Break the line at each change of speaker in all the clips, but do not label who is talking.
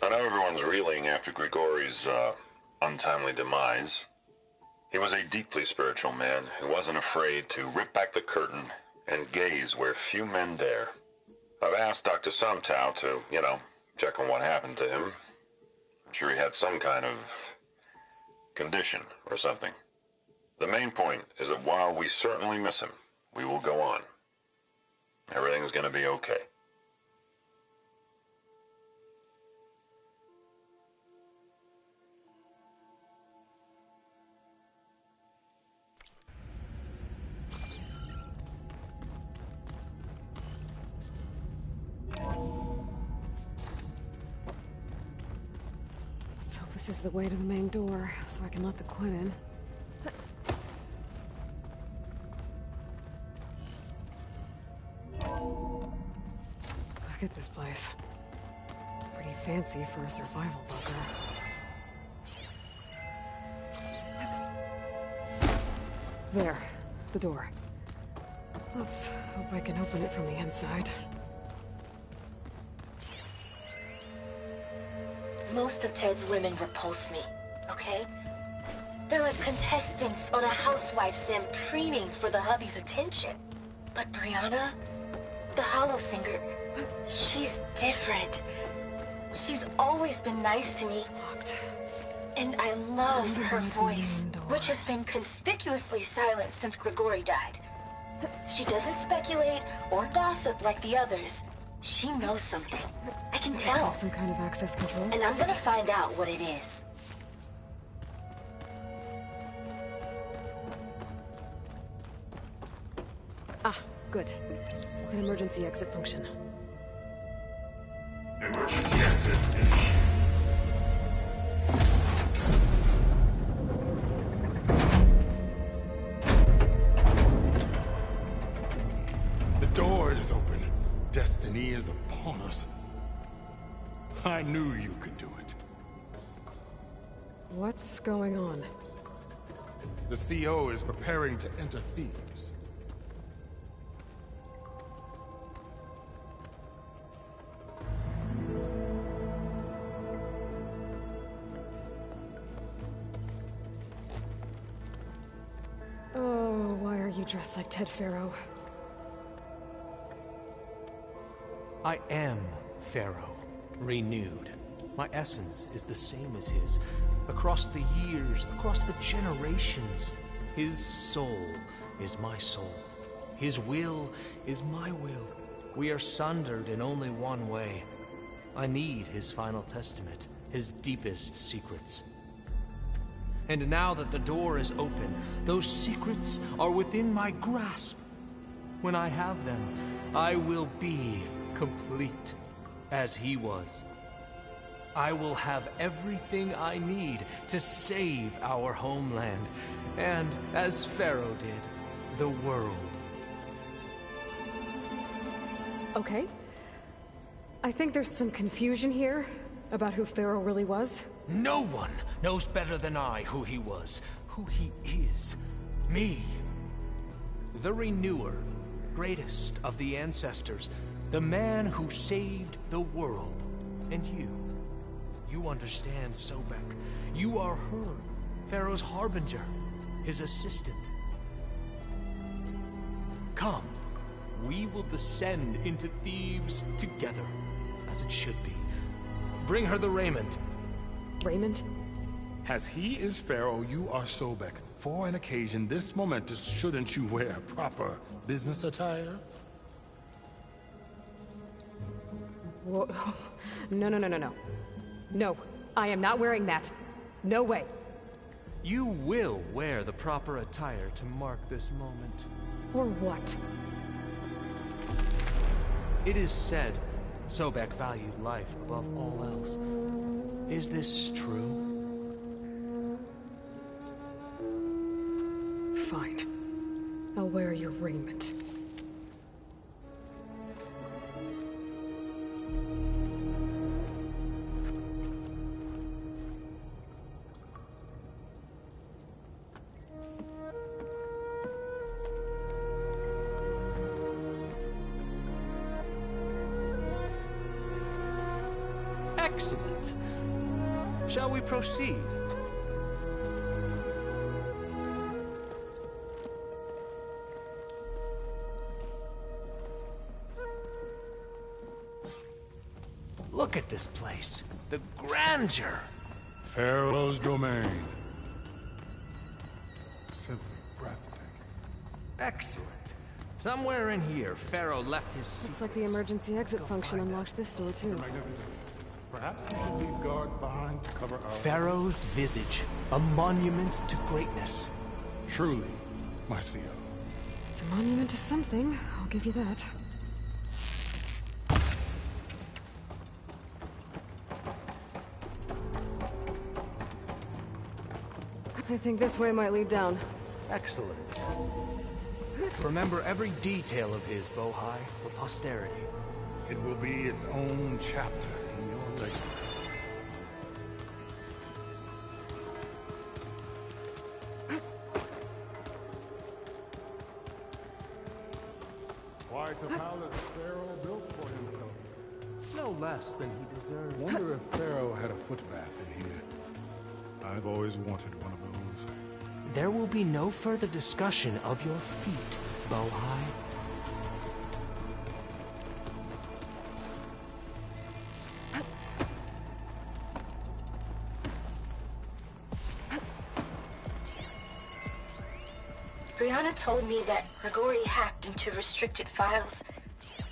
I know everyone's reeling after Grigori's untimely demise. He was a deeply spiritual man who wasn't afraid to rip back the curtain and gaze where few men dare. I've asked Dr. Sumtow to, check on what happened to him. I'm sure he had some kind of condition or something. The main point is that while we certainly miss him, we will go on. Everything's gonna be okay.
Let's hope this is the way to the main door, so I can let the Quinn in. Look at this place. It's pretty fancy for a survival bunker. There, the door. Let's hope I can open it from the inside.
Most of Ted's women repulse me, okay? They're like contestants on a housewife sim preening for the hubby's attention. But Brianna, the Hollow Singer, she's different. She's always been nice to me.
Locked.
And I love her voice, which has been conspicuously silent since Grigori died. She doesn't speculate or gossip like the others. She knows something. I can tell.
Some kind of access control.
And I'm gonna find out what it is.
Ah, good. An emergency exit function.
Emergency exit finished. The door is open. Destiny is upon us. I knew you could do it.
What's going on?
The CO is preparing to enter Thebes.
Oh, why are you dressed like Ted Faro?
I am Pharaoh, renewed. My essence is the same as his. Across the years, across the generations, his soul is my soul. His will is my will. We are sundered in only one way. I need his final testament, his deepest secrets. And now that the door is open, those secrets are within my grasp. When I have them, I will be complete, as he was. I will have everything I need to save our homeland, and, as Pharaoh did, the world.
Okay. I think there's some confusion here about who Pharaoh really was.
No one knows better than I who he was, who he is. Me. The Renewer, greatest of the ancestors, the man who saved the world. And you. You understand, Sobek. You are her, Pharaoh's harbinger, his assistant. Come, we will descend into Thebes together, as it should be. Bring her the raiment.
Raymond?
As he is Pharaoh, you are Sobek. For an occasion this momentous, shouldn't you wear proper business attire?
Whoa. No, no, no, no, no. No, I am not wearing that. No way.
You will wear the proper attire to mark this moment.
Or what?
It is said Sobek valued life above all else. Is this true?
Fine. I'll wear your raiment.
Excellent. Shall we proceed? Look at this place. The grandeur.
Pharaoh's domain. Simply breathtaking.
Excellent. Somewhere in here, Pharaoh left his
Looks like the emergency exit function unlocked this door, too.
Magnificent. Perhaps we should leave guards behind to cover our...
Pharaoh's visage, a monument to greatness.
Truly, my CO.
It's a monument to something, I'll give you that. I think this way might lead down.
Excellent. Remember every detail of his, Bohai, for posterity.
It will be its own chapter in your legacy. Quite a palace Pharaoh built for himself.
No less than he deserved.
Wonder if Pharaoh had a foot bath in here. I've always wanted one of those.
There will be no further discussion of your feet, Bohai.
Brianna told me that Grigori hacked into restricted files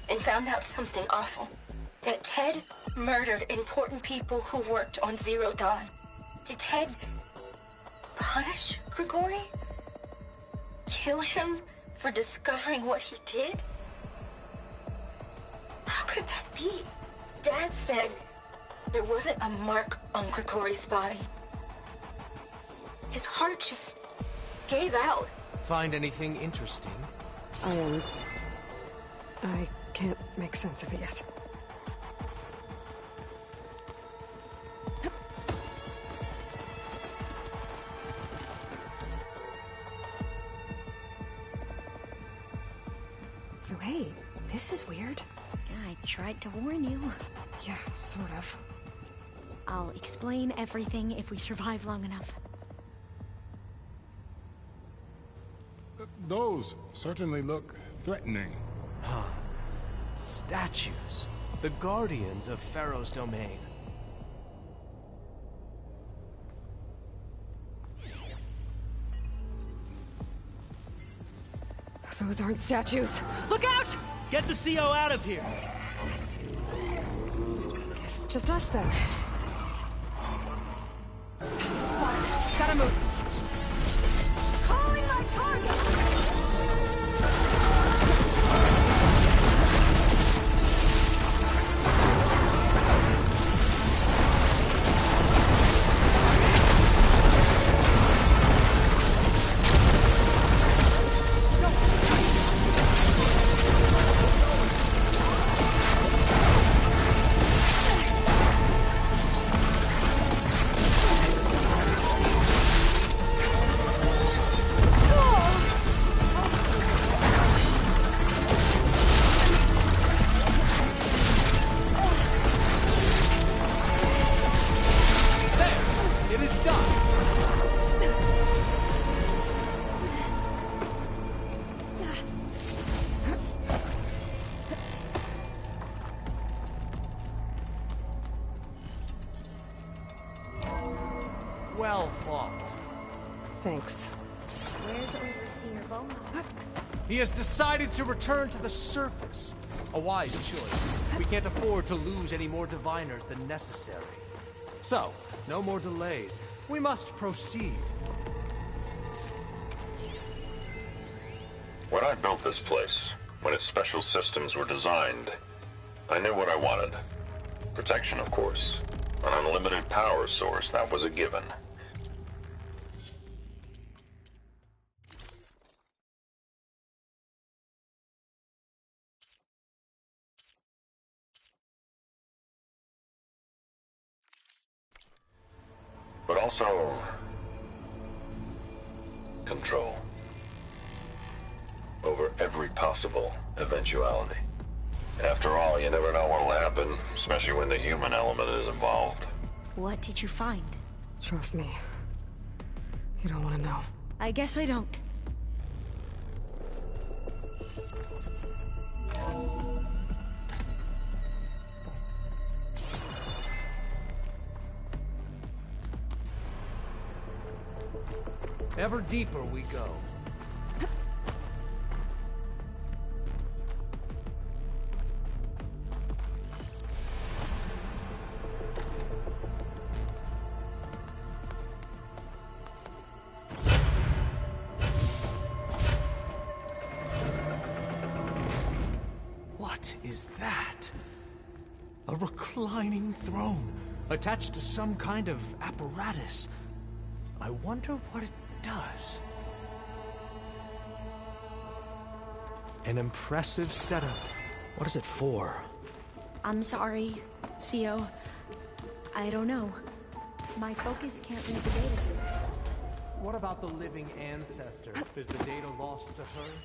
and found out something awful. That Ted murdered important people who worked on Zero Dawn. Did Ted punish Grigori? Kill him for discovering what he did? How could that be? Dad said there wasn't a mark on Grigori's body. His heart just gave out.
Find anything interesting?
I can't make sense of it yet. So hey, this is weird.
I tried to warn you.
Yeah, sort of.
I'll explain everything if we survive long enough.
Those certainly look threatening.
Statues. The guardians of Pharaoh's domain.
Those aren't statues. Look out!
Get the CO out of here!
Guess it's just us then. Spot. Gotta move.
Calling my target!
Well fought.
Thanks.
Where's Overseer Bohai?
He has decided to return to the surface. A wise choice. We can't afford to lose any more diviners than necessary. So, no more delays. We must proceed.
When I built this place, when its special systems were designed, I knew what I wanted. Protection, of course. An unlimited power source, that was a given. But also... control. Over every possible eventuality. After all, you never know what'll happen, especially when the human element is involved.
What did you find?
Trust me. You don't want to know.
I guess I don't.
Ever deeper we go. What is that? A reclining throne, attached to some kind of apparatus. I wonder what it does. An impressive setup. What is it for?
I'm sorry,Cio. I don't know. My focus can't read the data.
What about the living ancestor? Is the data lost to her?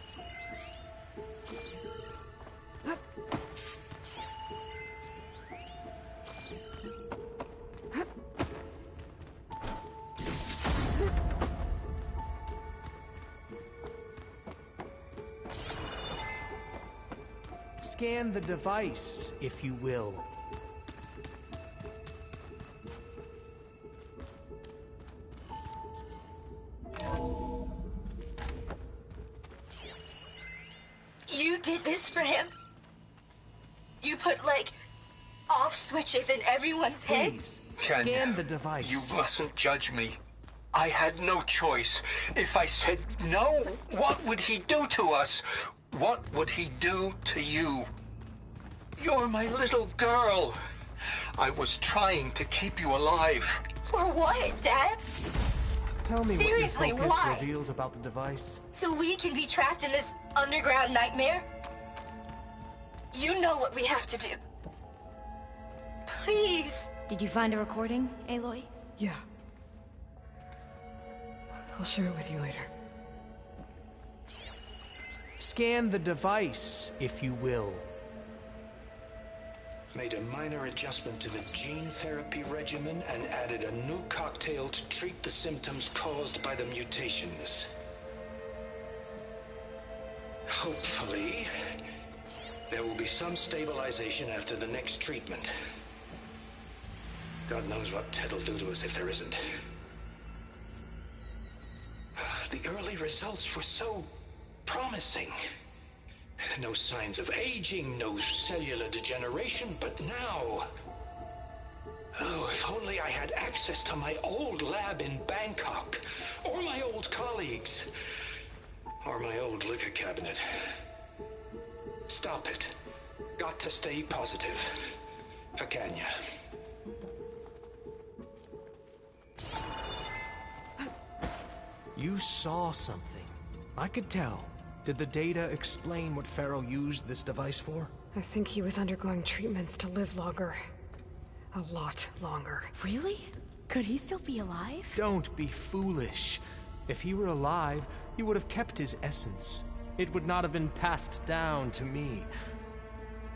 Scan the device, if you will.
You did this for him? You put, like, off switches in everyone's heads?
Please, scan the device.
You mustn't judge me. I had no choice. If I said no, what would he do to us? What would he do to you? You're my little girl. I was trying to keep you alive.
For what, Dad?
Tell me
Seriously,
what your
why?
focus reveals about the device.
So we can be trapped in this underground nightmare? You know what we have to do. Please.
Did you find a recording, Aloy?
Yeah. I'll share it with you later.
Scan the device, if you will.
Made a minor adjustment to the gene therapy regimen and added a new cocktail to treat the symptoms caused by the mutations. Hopefully, there will be some stabilization after the next treatment. God knows what Ted will do to us if there isn't. The early results were so promising. No signs of aging, no cellular degeneration, but now... Oh, if only I had access to my old lab in Bangkok, or my old colleagues, or my old liquor cabinet. Stop it. Got to stay positive. For Kanya.
You saw something. I could tell. Did the data explain what Pharaoh used this device for?
I think he was undergoing treatments to live longer. A lot longer.
Really? Could he still be alive?
Don't be foolish. If he were alive, he would have kept his essence. It would not have been passed down to me.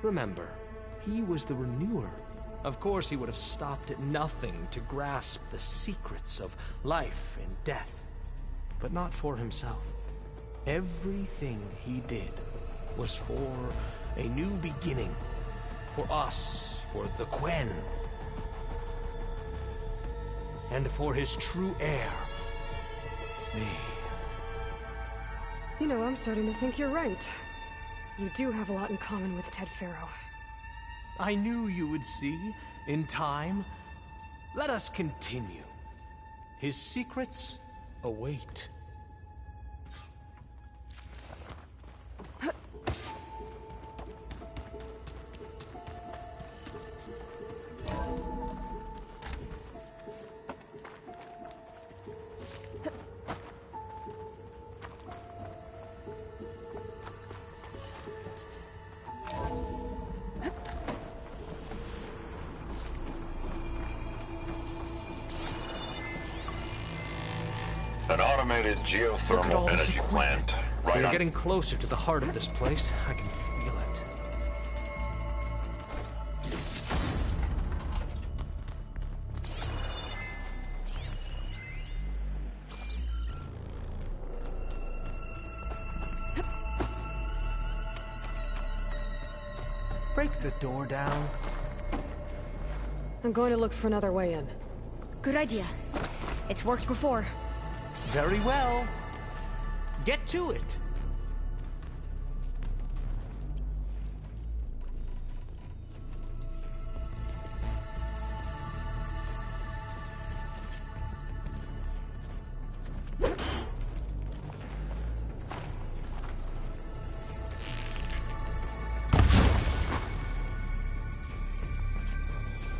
Remember, he was the renewer. Of course he would have stopped at nothing to grasp the secrets of life and death. But not for himself. Everything he did was for a new beginning. For us, for the Quen. And for his true heir, me.
You know, I'm starting to think you're right. You do have a lot in common with Ted Pharaoh.
I knew you would see, in time. Let us continue. His secrets await.
An automated
Look at
geothermal
all this
energy
equipment.
plant. Right
We're
on.
getting closer to the heart of this place. I can feel it. break the door down?
I'm going to look for another way in.
Good idea. It's worked before.
Very well. Get to it.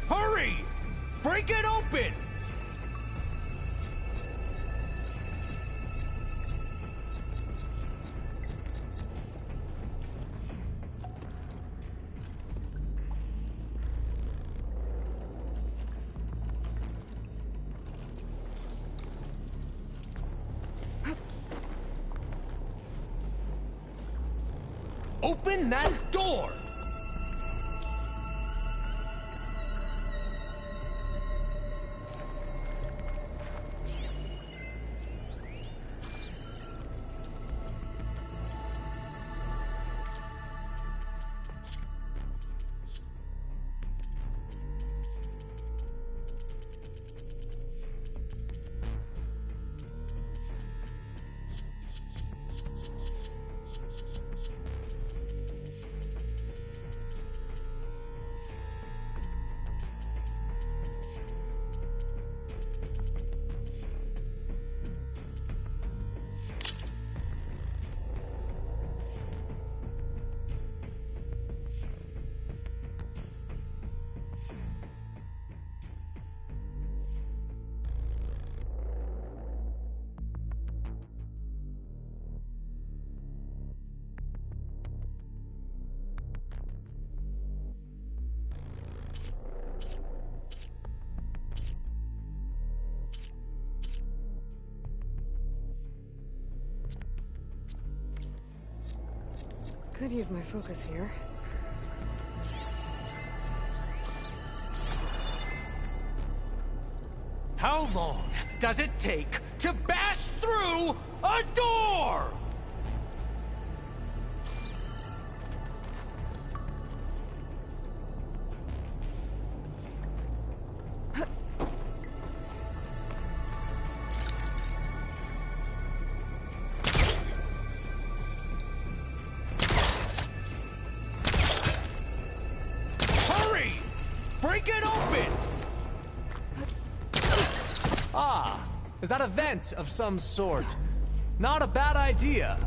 Hurry! Break it open! Open that door!
Could use my focus here.
How long does it take to bash through a door? Hurry! Break it open! Ah, is that a vent of some sort? Not a bad idea.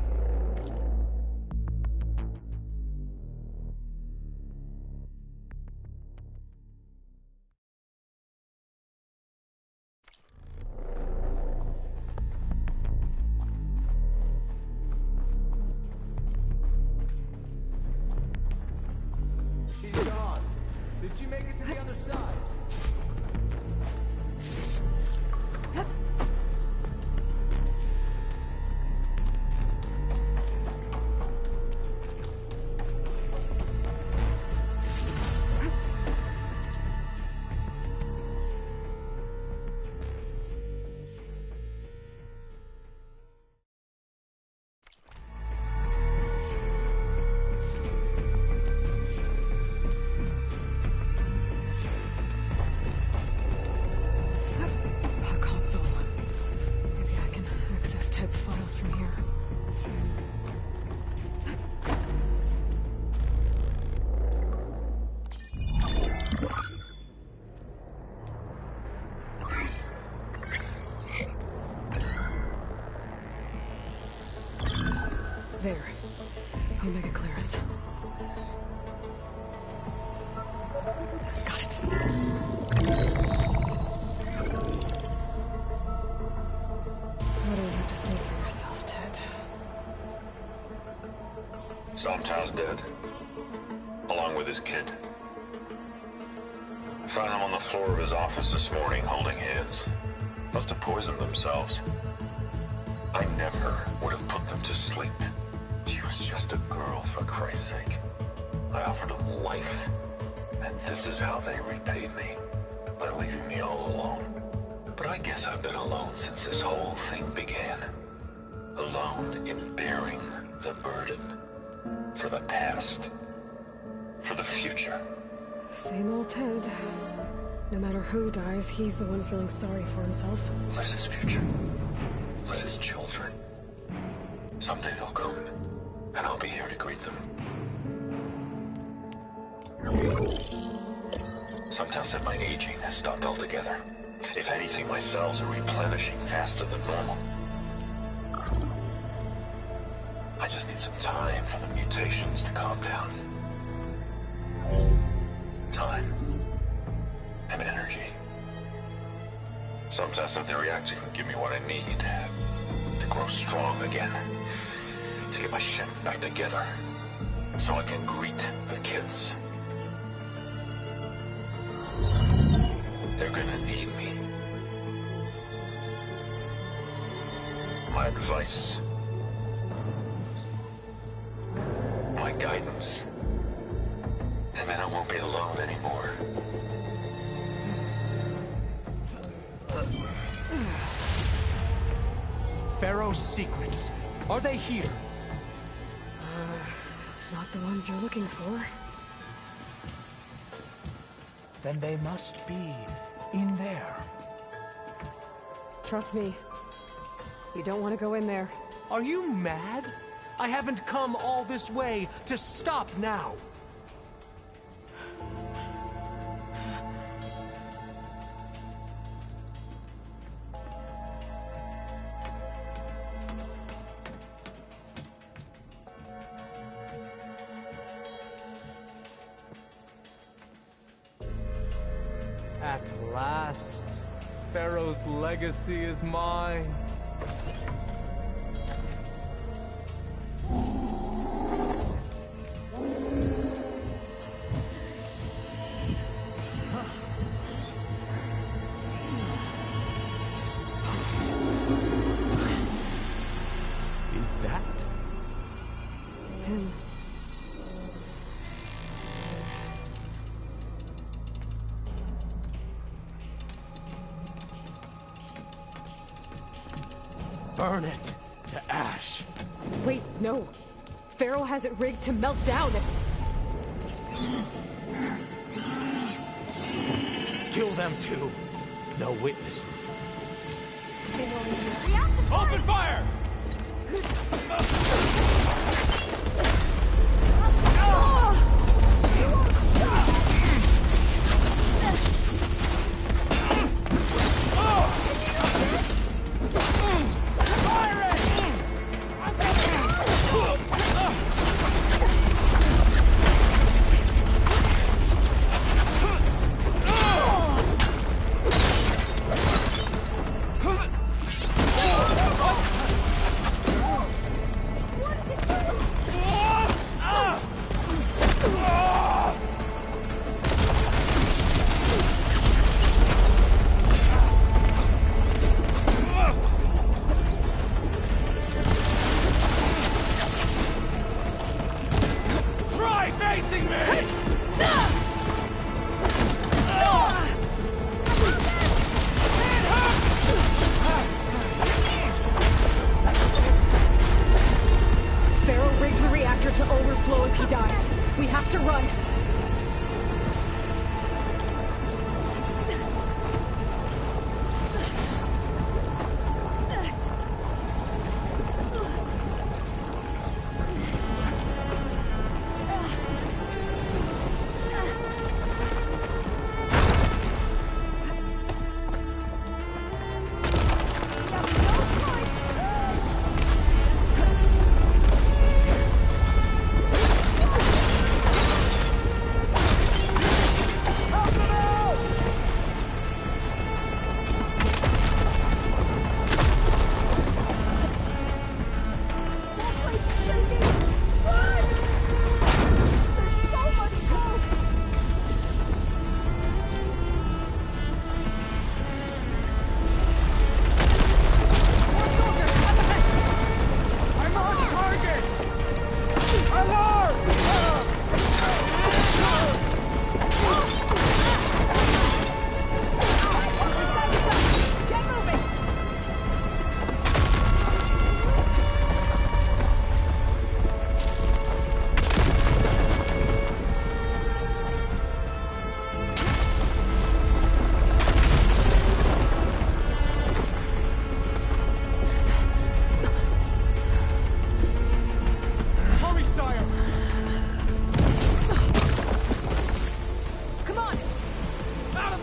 She's gone. Did she make it to the other side?
Console. Maybe I can access Ted's files from here. There. Omega clearance. Got it. What do you have to say for yourself, Ted?
Somtow's dead, along with his kid. I found them on the floor of his office this morning, holding hands. Must have poisoned themselves. I never would have put them to sleep. She was just a girl, for Christ's sake. I offered them life, and this is how they repaid me, by leaving me all alone. But I guess I've been alone since this whole thing began. Alone in bearing the burden. For the past for the future.
Same old Ted. No matter who dies, he's the one feeling sorry for himself.
Liz's future. Liz's children. Someday they'll come, and I'll be here to greet them. Some tell said my aging has stopped altogether. If anything, my cells are replenishing faster than normal. I just need some time for the mutations to calm down. Time. And energy. Some test said the reactor can give me what I need to grow strong again. To get my shit back together. So I can greet the kids. They're gonna need me. My advice. My guidance. And then I won't be alone anymore.
Pharaoh's secrets. Are they here?
Not the ones you're looking for.
Then they must be in there.
Trust me. You don't want to go in there.
Are you mad? I haven't come all this way to stop now. At last, Pharaoh's legacy is mine. Is that?
It's him.
Burn it to ash.
Wait, no. Pharaoh has it rigged to melt down.
Kill them too. No witnesses.
Open fire!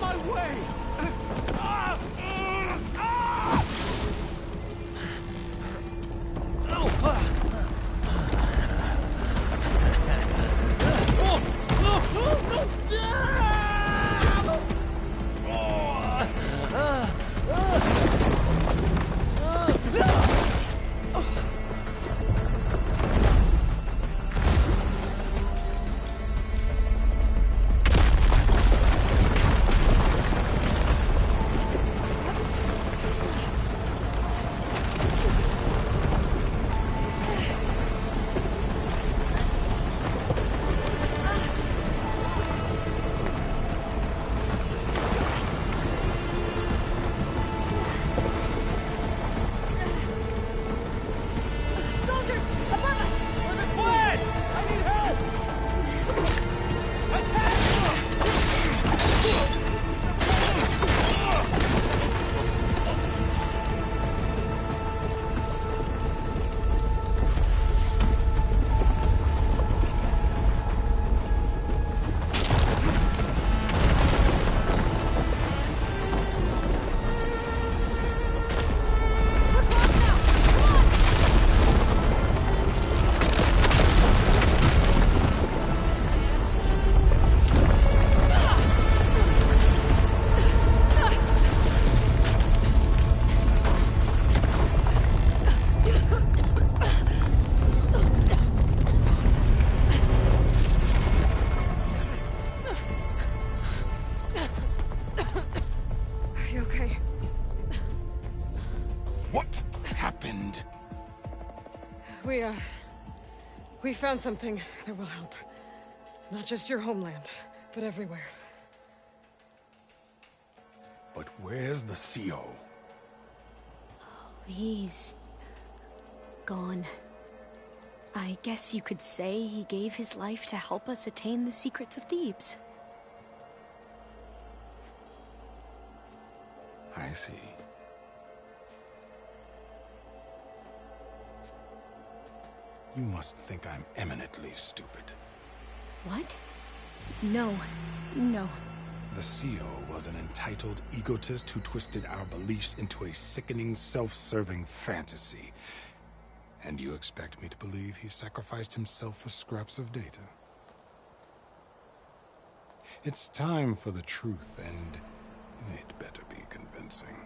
my way!
We found something that will help. Not just your homeland, but everywhere.
But where's the CO?
He's gone. I guess you could say he gave his life to help us attain the secrets of Thebes.
I see. You must think I'm eminently stupid.
What? No. No.
The CO was an entitled egotist who twisted our beliefs into a sickening, self-serving fantasy. And you expect me to believe he sacrificed himself for scraps of data? It's time for the truth, and it better be convincing.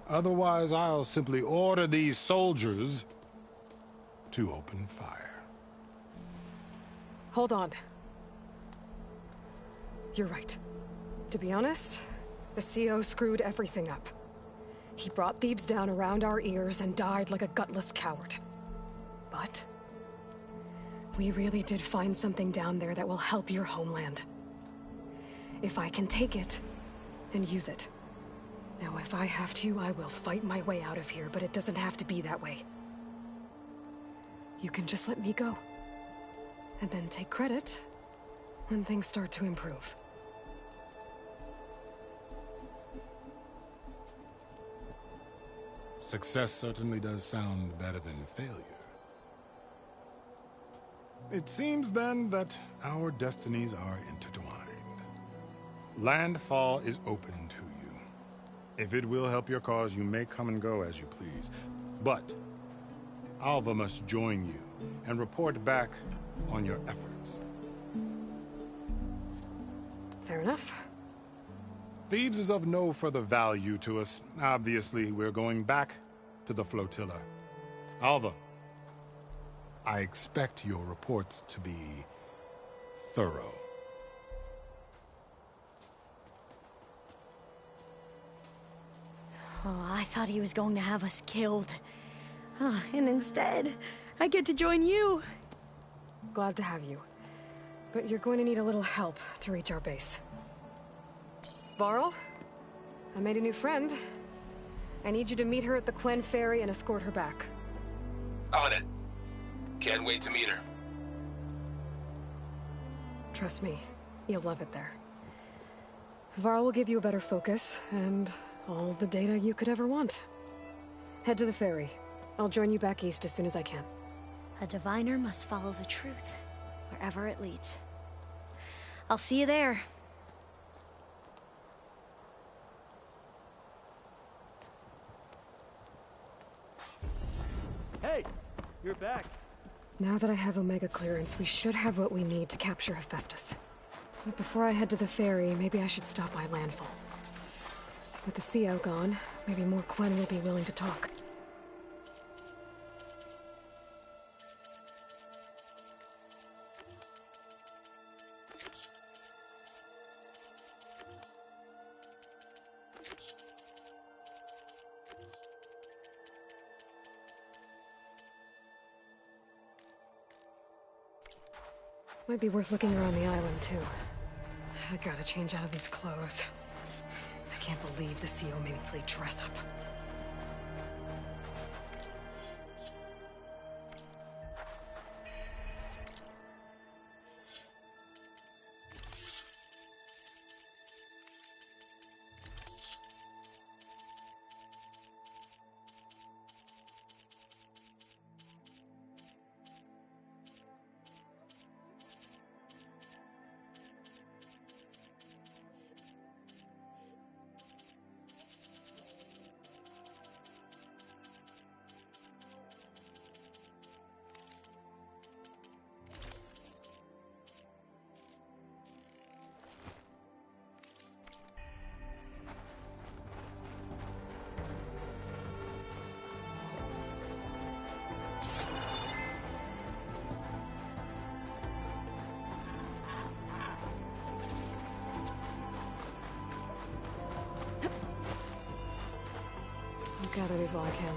Otherwise, I'll simply order these soldiers to open fire.
Hold on. You're right. To be honest, the CO screwed everything up. He brought Thebes down around our ears and died like a gutless coward. But we really did find something down there that will help your homeland. If I can take it and use it. Now, if I have to, I will fight my way out of here, but it doesn't have to be that way. You can just let me go. And then take credit when things start to improve.
Success certainly does sound better than failure. It seems then that our destinies are intertwined. Landfall is open to you. If it will help your cause, you may come and go as you please. But Alva must join you and report back on your efforts.
Fair enough.
Thebes is of no further value to us. Obviously, we're going back to the flotilla. Alva, I expect your reports to be thorough.
Oh, I thought he was going to have us killed. Oh, and instead, I get to join you.
Glad to have you. But you're going to need a little help to reach our base. Varl, I made a new friend. I need you to meet her at the Quen Ferry and escort her back.
On it. Can't wait to meet her.
Trust me, you'll love it there. Varl will give you a better focus, and all the data you could ever want. Head to the ferry. I'll join you back east as soon as I can.
A diviner must follow the truth, wherever it leads. I'll see you there.
Hey, you're back.
Now that I have Omega clearance, we should have what we need to capture Hephaestus. But before I head to the ferry, maybe I should stop by Landfall. With the CO gone, maybe more Quen will be willing to talk. Might be worth looking around the island, too. I gotta change out of these clothes. I can't believe the CO made me play dress-up. I'll gather these while I can.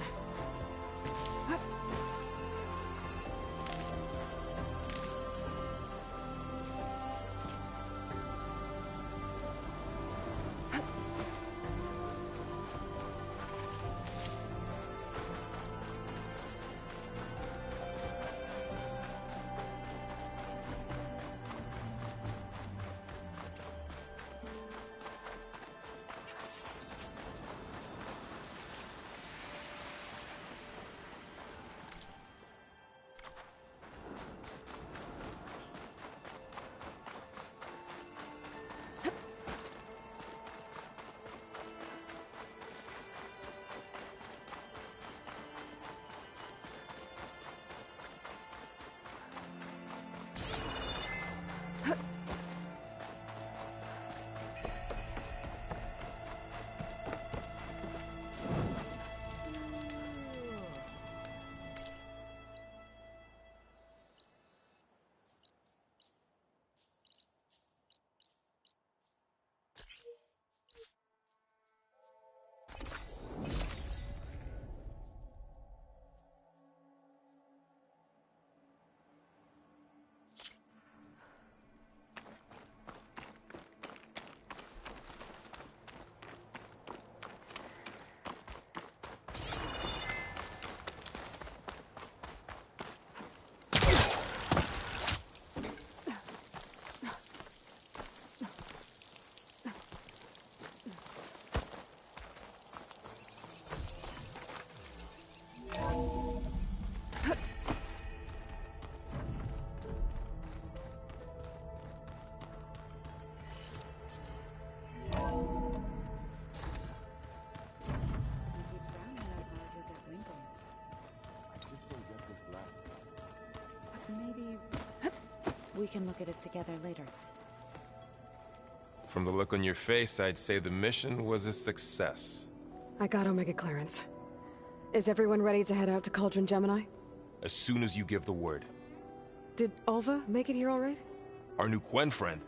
Maybe we can look at it together later.
From the look on your face, I'd say the mission was a success.
I got Omega clearance. Is everyone ready to head out to Cauldron Gemini?
As soon as you give the word.
Did Alva make it here all right?
Our new Quen friend.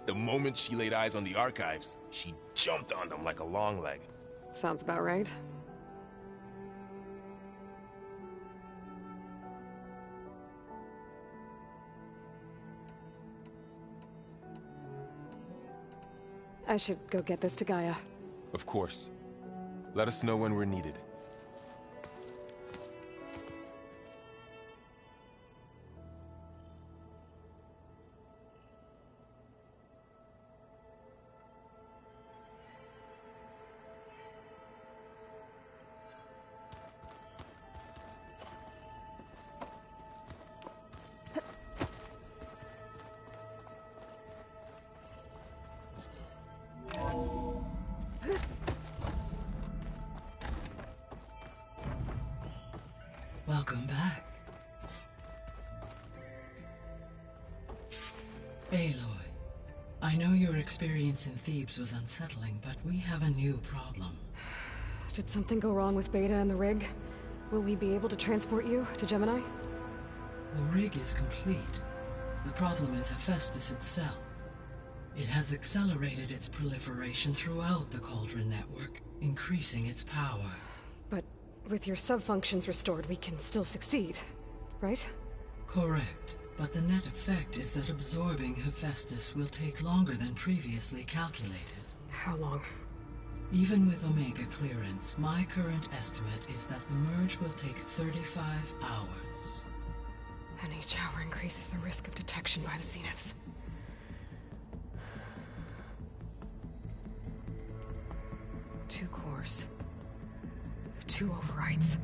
The moment she laid eyes on the archives, she jumped on them like a long leg.
Sounds about right. I should go get this to Gaia.
Of course. Let us know when we're needed.
Welcome back. Aloy, I know your experience in Thebes was unsettling, but we have a new problem.
Did something go wrong with Beta and the rig? Will we be able to transport you to Gemini?
The rig is complete. The problem is Hephaestus itself. It has accelerated its proliferation throughout the Cauldron network, increasing its power.
But with your sub-functions restored, we can still succeed, right?
Correct. But the net effect is that absorbing Hephaestus will take longer than previously calculated.
How long?
Even with Omega clearance, my current estimate is that the merge will take 35 hours.
And each hour increases the risk of detection by the Zeniths. Two cores. Two overrides.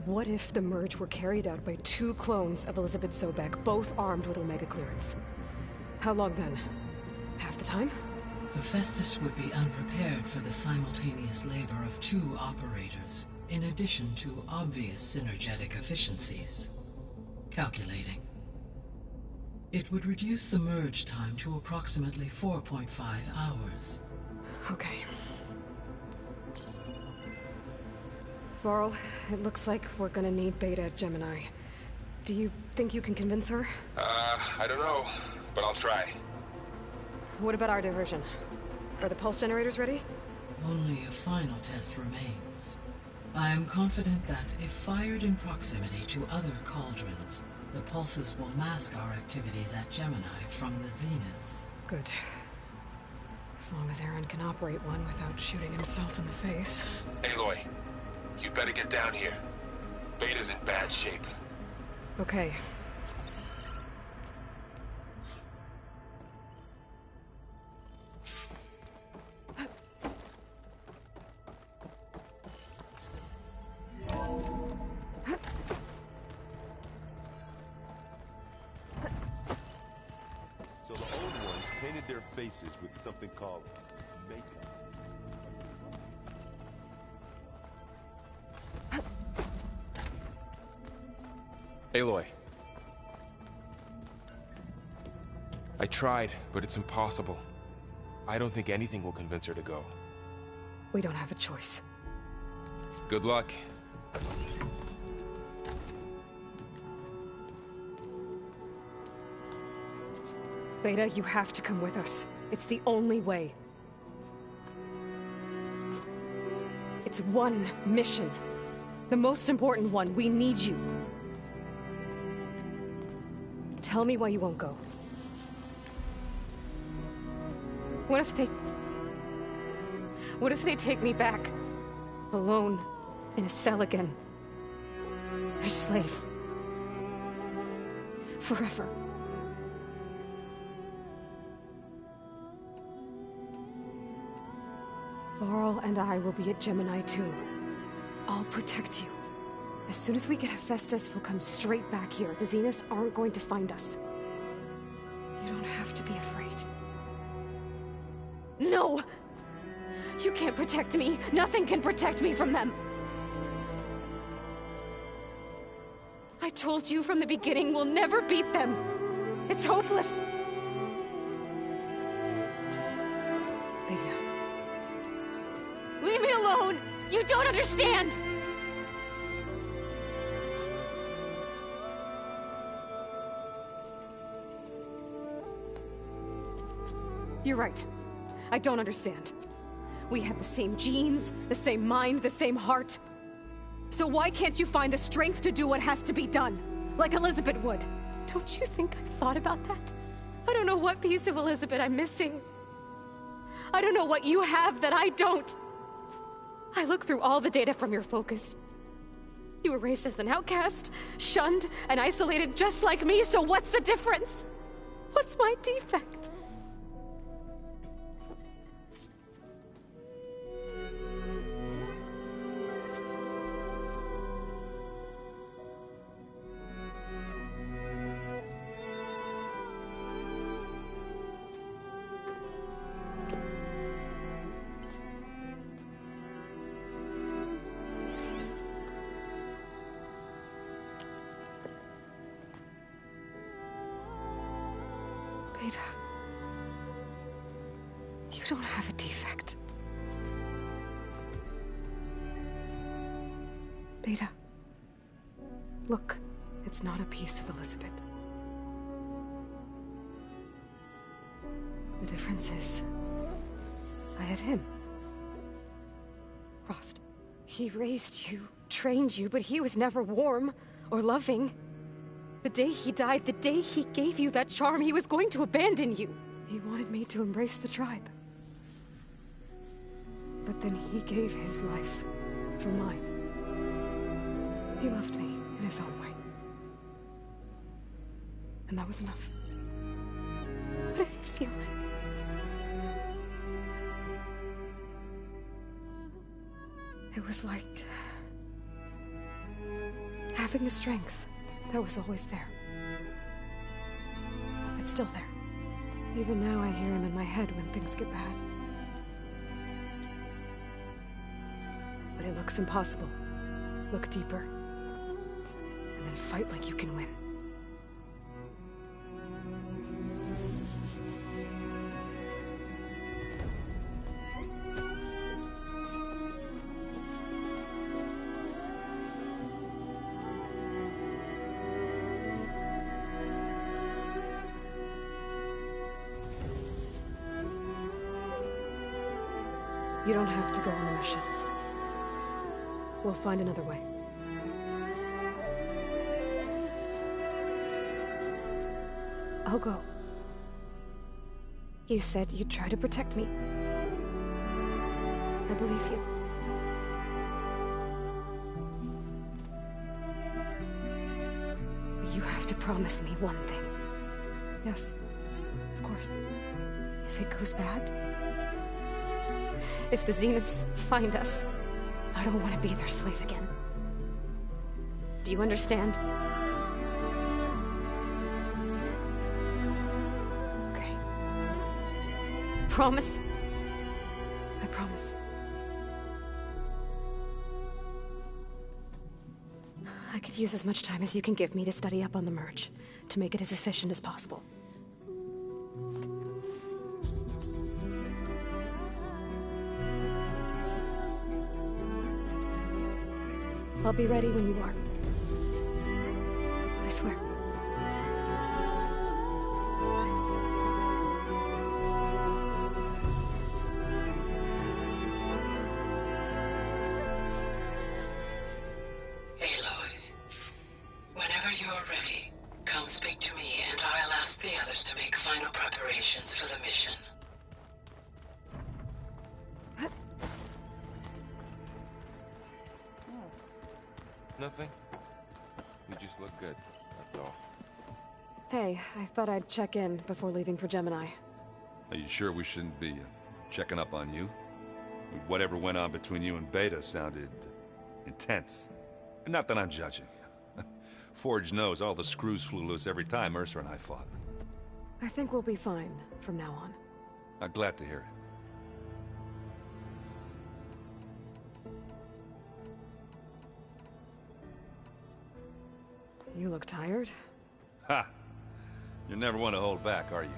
What if the merge were carried out by two clones of Elizabeth Sobek, both armed with Omega clearance? How long then? Half the time?
Hephaestus would be unprepared for the simultaneous labor of two operators, in addition to obvious synergetic efficiencies. Calculating. It would reduce the merge time to approximately 4.5 hours.
Okay. Varl, it looks like we're gonna need Beta at Gemini. Do you think you can convince her?
I don't know, but I'll try.
What about our diversion? Are the pulse generators ready?
Only a final test remains. I am confident that if fired in proximity to other cauldrons, the pulses will mask our activities at Gemini from the Zeniths.
Good. As long as Aaron can operate one without shooting himself in the face.
Aloy, you better get down here. Beta's in bad shape.
Okay.
So the old ones painted their faces with something called makeup.
Aloy. I tried, but it's impossible. I don't think anything will convince her to go.
We don't have a choice.
Good luck.
Beta, you have to come with us. It's the only way. It's one mission. The most important one. We need you. Tell me why you won't go. What if they take me back? Alone, in a cell again. A slave. Forever. Varl and I will be at Gemini too. I'll protect you. As soon as we get Hephaestus, we'll come straight back here. The Zeniths aren't going to find us. You don't have to be afraid. No! You can't protect me. Nothing can protect me from them. I told you from the beginning we'll never beat them. It's hopeless. Beta. Leave me alone! You don't understand! You're right. I don't understand. We have the same genes, the same mind, the same heart. So why can't you find the strength to do what has to be done? Like Elizabeth would. Don't you think I've thought about that? I don't know what piece of Elizabeth I'm missing. I don't know what you have that I don't. I look through all the data from your focus. You were raised as an outcast, shunned, and isolated just like me, so what's the difference? What's my defect? don't have a defect. Beta. Look, it's not a piece of Elizabeth. The difference is, I had him. Rost. He raised you, trained you, but he was never warm or loving. The day he died, the day he gave you that charm, he was going to abandon you. He wanted me to embrace the tribe. But then he gave his life for mine. He loved me in his own way. And that was enough. What did it feel like? It was like having the strength that was always there. It's still there. Even now I hear him in my head when things get bad. But it looks impossible. Look deeper. And then fight like you can win. You don't have to go on the mission. We'll find another way. I'll go. You said you'd try to protect me. I believe you. But you have to promise me one thing. Yes, of course. If it goes bad, if the Zeniths find us, I don't want to be their slave again. Do you understand? Okay. Promise? I promise. I could use as much time as you can give me to study up on the merge, to make it as efficient as possible. I'll be ready when you are. I swear.
Aloy, whenever you're ready, come speak to me and I'll ask the others to make final preparations for the mission.
Nothing. You just look good, that's all.
Hey, I thought I'd check in before leaving for Gemini.
Are you sure we shouldn't be checking up on you? Whatever went on between you and Beta sounded intense. Not that I'm judging. Forge knows all the screws flew loose every time Mercer and I fought.
I think we'll be fine from now on.
I'm glad to hear it.
You look tired.
Ha! You never want to hold back, are you?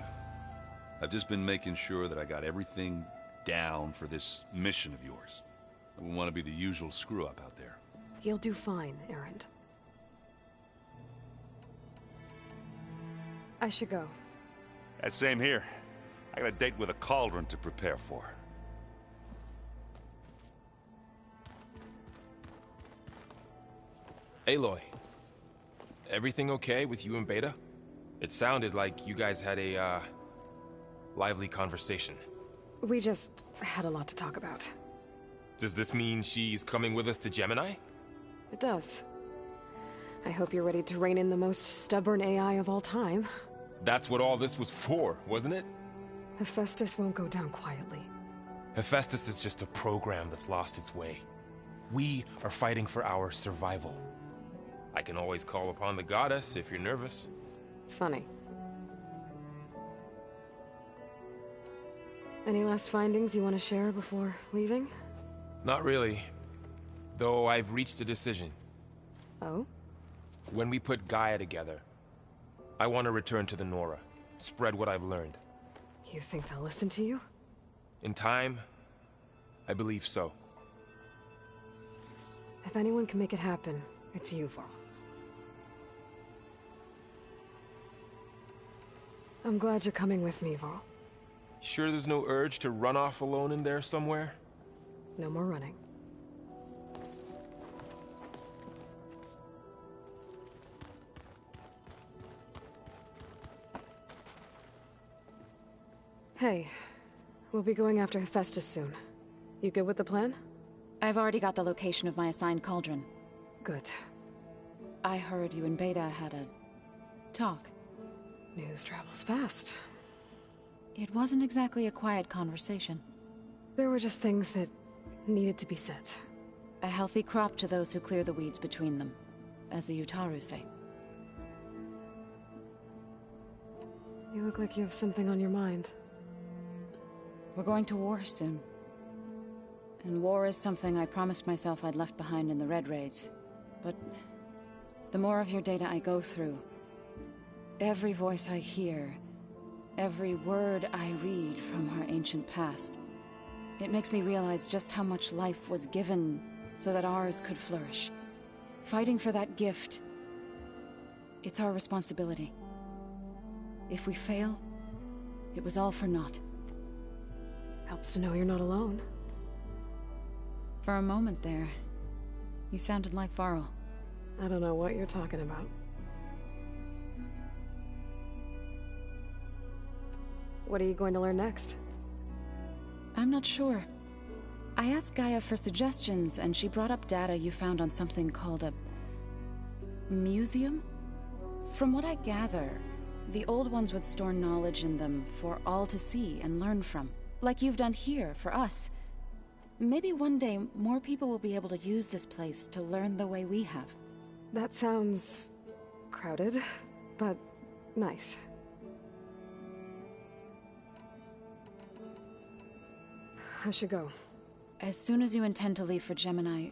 I've just been making sure that I got everything down for this mission of yours. I wouldn't want to be the usual screw-up out there.
You'll do fine, Erend. I should go.
Same here. I got a date with a cauldron to prepare for.
Aloy. Everything okay with you and Beta? It sounded like you guys had a, lively conversation.
We just had a lot to talk about.
Does this mean she's coming with us to Gemini?
It does. I hope you're ready to rein in the most stubborn AI of all time.
That's what all this was for, wasn't it?
Hephaestus won't go down quietly.
Hephaestus is just a program that's lost its way. We are fighting for our survival. I can always call upon the goddess if you're nervous.
Funny. Any last findings you want to share before leaving?
Not really. Though I've reached a decision.
Oh?
When we put Gaia together, I want to return to the Nora. Spread what I've learned.
You think they'll listen to you?
In time, I believe so.
If anyone can make it happen, it's you, Varl. I'm glad you're coming with me, Varl.
Sure there's no urge to run off alone in there somewhere?
No more running. Hey, we'll be going after Hephaestus soon. You good with the plan?
I've already got the location of my assigned cauldron.
Good.
I heard you and Beta had a talk.
News travels fast.
It wasn't exactly a quiet conversation.
There were just things that needed to be said.
A healthy crop to those who clear the weeds between them, as the Utaru say.
You look like you have something on your mind.
We're going to war soon. And war is something I promised myself I'd left behind in the Red Raids. But the more of your data I go through, every voice I hear, every word I read from our ancient past, it makes me realize just how much life was given so that ours could flourish. Fighting for that gift, it's our responsibility. If we fail, it was all for naught.
Helps to know you're not alone.
For a moment there, you sounded like Varl.
I don't know what you're talking about. What are you going to learn next?
I'm not sure. I asked Gaia for suggestions, and she brought up data you found on something called a museum? From what I gather, the old ones would store knowledge in them for all to see and learn from. Like you've done here, for us. Maybe one day, more people will be able to use this place to learn the way we have.
That sounds... crowded, but nice. I should go.
As soon as you intend to leave for Gemini...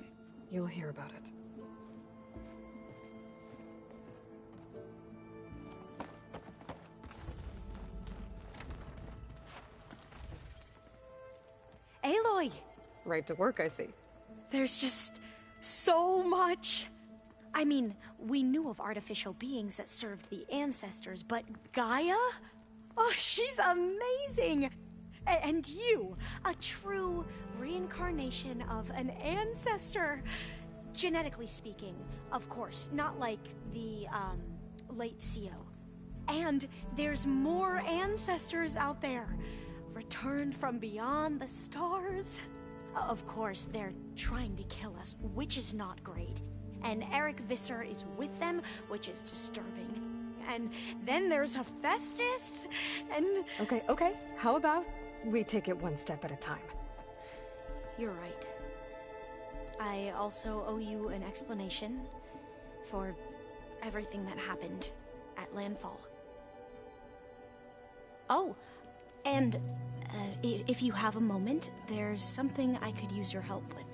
You'll hear about it.
Aloy!
Right to work, I see.
There's just so much. I mean, we knew of artificial beings that served the ancestors, but Gaia? Oh, she's amazing! And you, a true reincarnation of an ancestor. Genetically speaking, of course, not like the, late CO. And there's more ancestors out there, returned from beyond the stars. Of course, they're trying to kill us, which is not great. And Eric Visser is with them, which is disturbing. And then there's Hephaestus, and...
Okay. How about we take it one step at a time?
You're right. I also owe you an explanation for everything that happened at Landfall. Oh, and if you have a moment, there's something I could use your help with.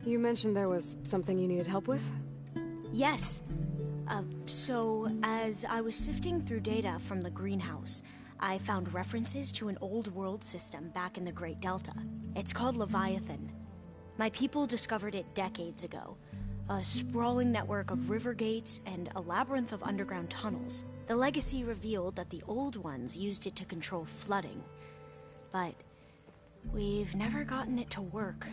You mentioned there was something you needed help with?
Yes. So, as I was sifting through data from the greenhouse, I found references to an old world system back in the Great Delta. It's called Leviathan. My people discovered it decades ago. A sprawling network of river gates and a labyrinth of underground tunnels. The legacy revealed that the old ones used it to control flooding. But we've never gotten it to work.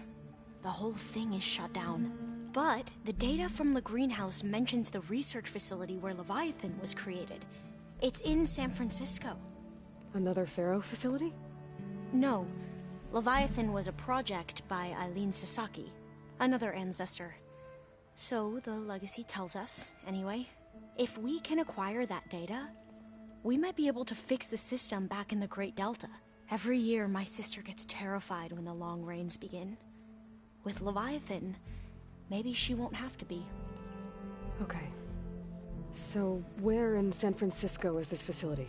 The whole thing is shut down. But the data from the greenhouse mentions the research facility where Leviathan was created. It's in San Francisco.
Another Pharaoh facility?
No. Leviathan was a project by Eileen Sasaki, another ancestor. So the legacy tells us, anyway. If we can acquire that data, we might be able to fix the system back in the Great Delta. Every year, my sister gets terrified when the long rains begin. With Leviathan, maybe she won't have to be.
Okay. So, where in San Francisco is this facility?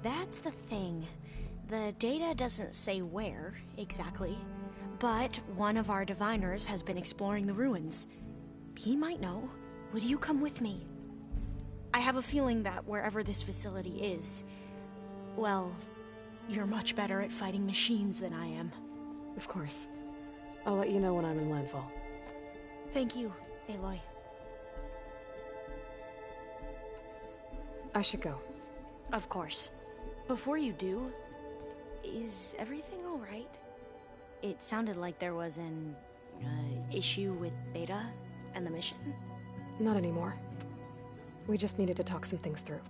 That's the thing. The data doesn't say where, exactly. But one of our diviners has been exploring the ruins. He might know. Would you come with me? I have a feeling that wherever this facility is, well, you're much better at fighting machines than I am.
Of course. I'll let you know when I'm in landfall.
Thank you, Aloy.
I should go.
Of course. Before you do, is everything alright? It sounded like there was an issue with Beta and the mission.
Not anymore. We just needed to talk some things through.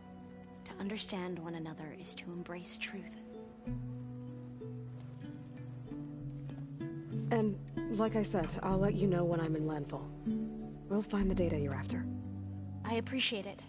To understand one another is to embrace truth.
And, like I said, I'll let you know when I'm in landfall. We'll find the data you're after.
I appreciate it.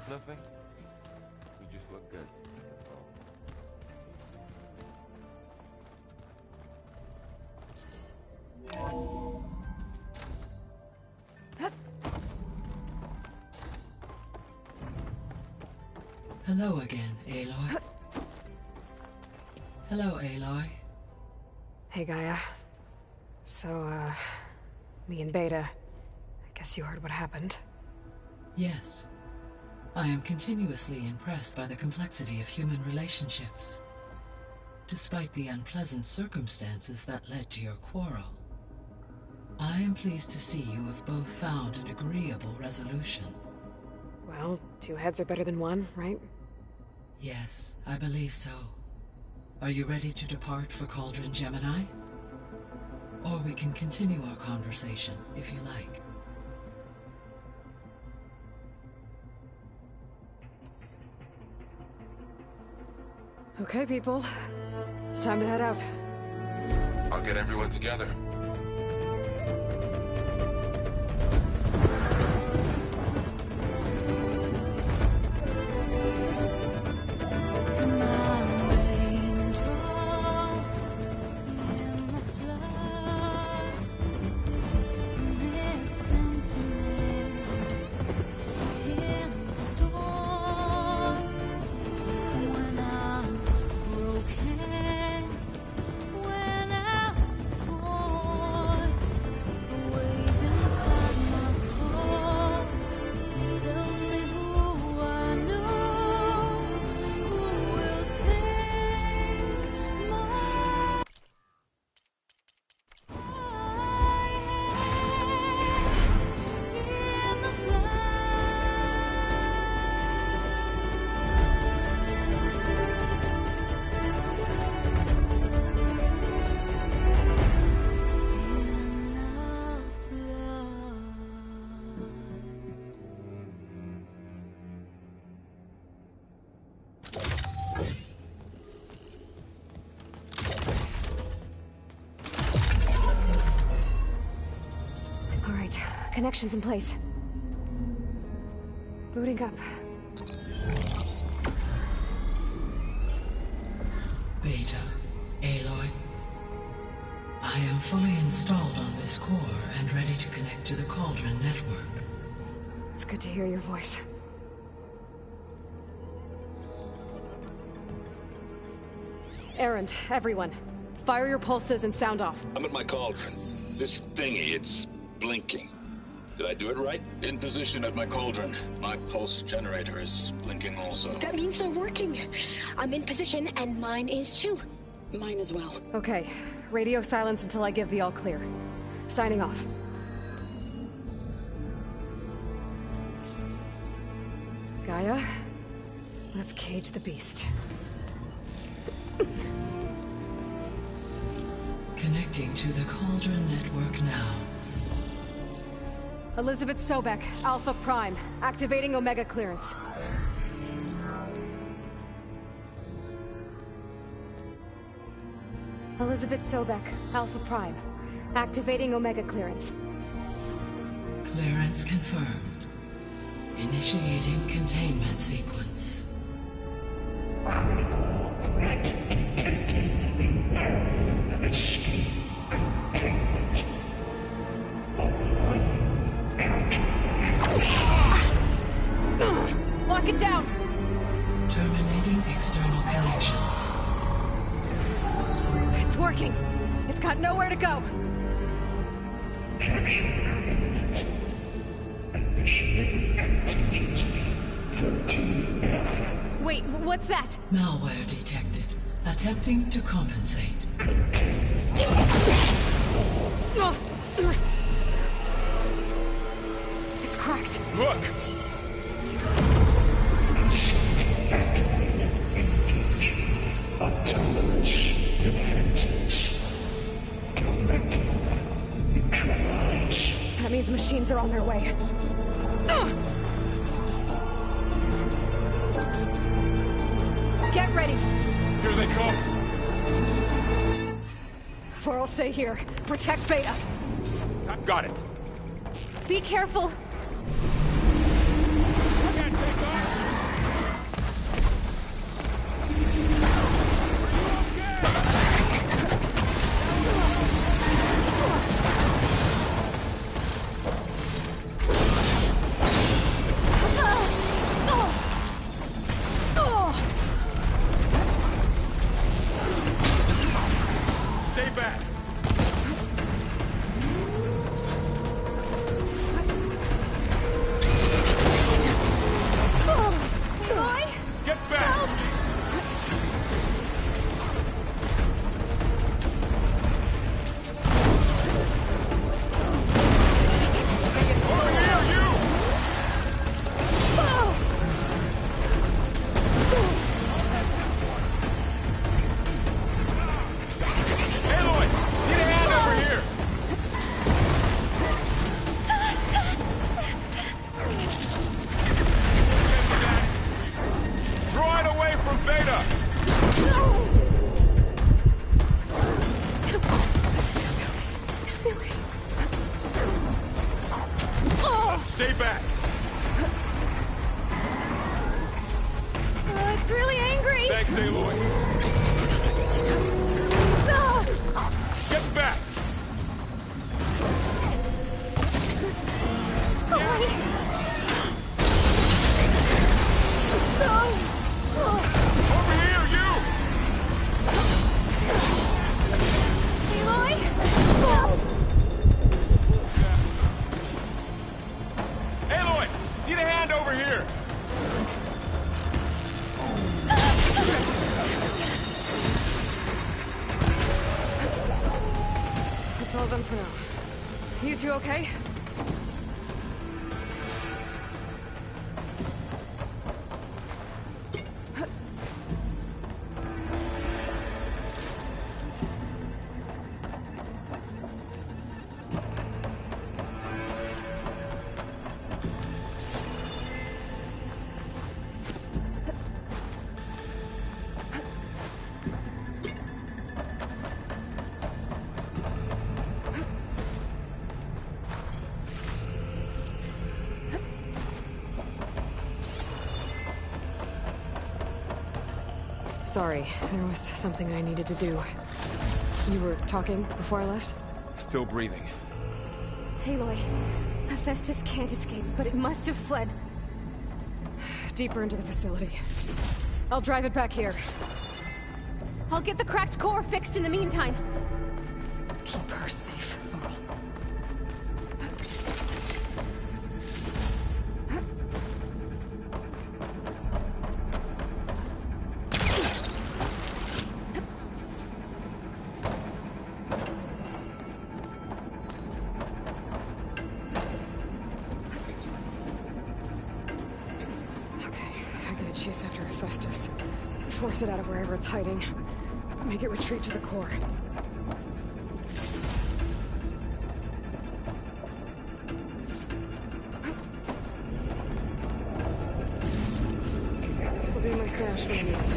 Nothing. You just look good. That's all.
Hello again, Aloy. Hello, Aloy.
Hey, Gaia. So, me and Beta. I guess you heard what happened.
Yes. I am continuously impressed by the complexity of human relationships. Despite the unpleasant circumstances that led to your quarrel, I am pleased to see you have both found an agreeable resolution.
Well, two heads are better than one, right?
Yes, I believe so. Are you ready to depart for Cauldron Gemini? Or we can continue our conversation, if you like.
Okay, people. It's time to head out.
I'll get everyone together.
Connections in place. Booting up.
Beta, Aloy. I am fully installed on this core and ready to connect to the Cauldron network.
It's good to hear your voice. Erend, everyone. Fire your pulses and sound off.
I'm at my cauldron. This thingy, it's blinking. Did I do it right?
In position at my cauldron. My pulse generator is blinking also.
That means they're working. I'm in position, and mine is too.
Mine as well.
Okay. Radio silence until I give the all clear. Signing off. Gaia, let's cage the beast.
Connecting to the Cauldron network now.
Elizabeth Sobek, Alpha Prime, activating Omega clearance. Elizabeth Sobek, Alpha Prime, activating Omega clearance.
Clearance confirmed. Initiating containment sequence.
Critical threat detected. Escape containment. Applying countermeasures.
Lock it down!
Terminating external connections.
It's working. It's got nowhere to go.
Capture imminent. Initiate contingency 13F.
Wait, what's that?
Malware detected. Attempting to compensate.
It's cracked.
Look!
Activated. Engage. Autonomous defenses. Directive. Neutralize.
That means machines are on their way. Get ready.
Here they come.
Vor'll stay here. Protect Beta.
I've got it.
Be careful.
Stay back. Get back. Over here, you! Aloy, get a hand over here. Draw it away from Beta. Stay back.
It's really angry.
Thanks, Aloy. Get back. Over here, you! Aloy, get a hand over here.
That's all of them for now. You two okay? Sorry, there was something I needed to do. You were talking before I left?
Still breathing.
Aloy, Hephaestus can't escape, but it must have fled deeper into the facility. I'll drive it back here. I'll get the cracked core fixed in the meantime. Keep her safe, Varl. Chase after Hephaestus. Force it out of wherever it's hiding. Make it retreat to the core. This'll be my stash when I need it.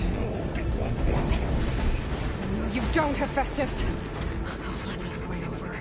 No, you don't, Hephaestus! I'll find another way over.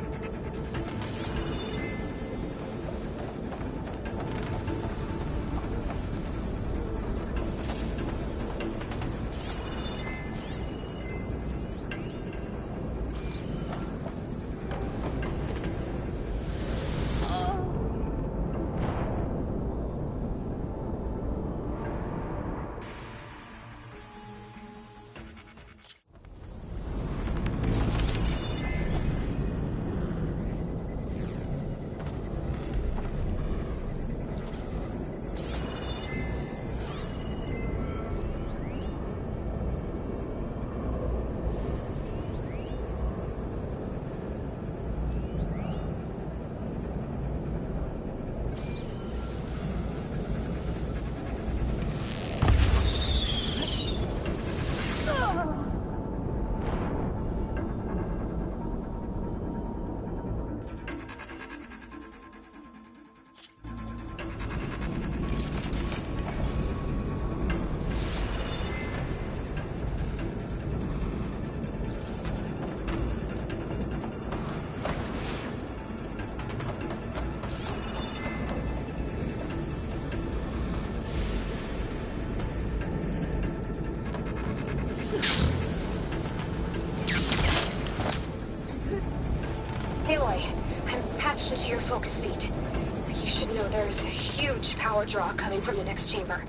You should know there's a huge power draw coming from the next chamber.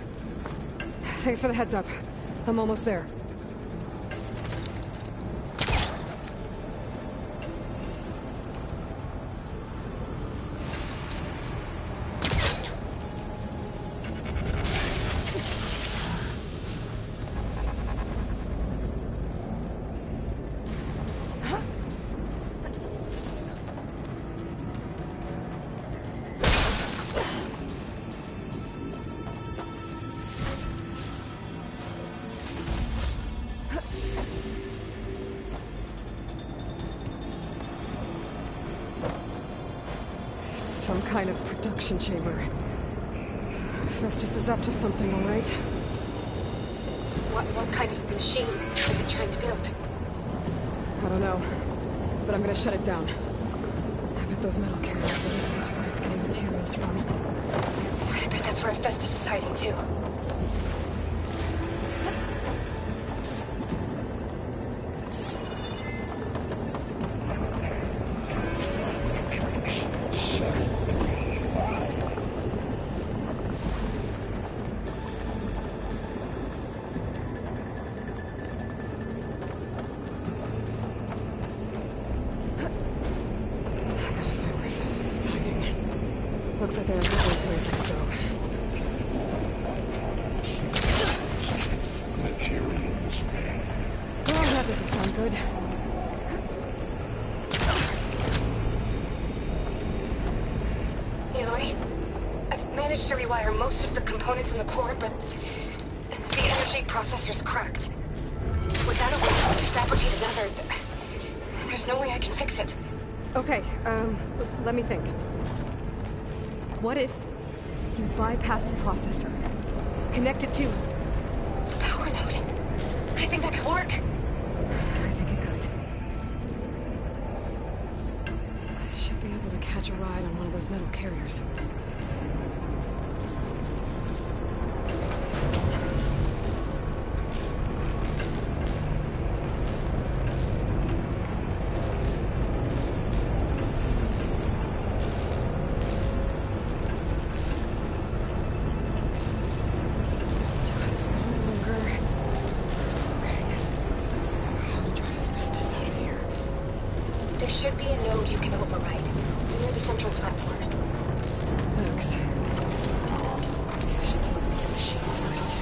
Thanks for the heads up. I'm almost there. Some kind of production chamber. Festus is up to something, all right? What kind of machine is it trying to build? I don't know, but I'm gonna shut it down. I bet those metal carriers are where it's getting materials from. I bet that's where Festus is hiding too. Looks like there are a couple of places I could go. Oh, that doesn't sound good. Aloy, I've managed to rewire most of the components in the core, but the energy processor's cracked. Without a way to fabricate another, there's no way I can fix it. Okay, let me think. What if you bypass the processor, connect it to the power node? I think that could work. I think it could. I should be able to catch a ride on one of those metal carriers. There should be a node you can override, near the central platform. Thanks. I should deal with these machines first.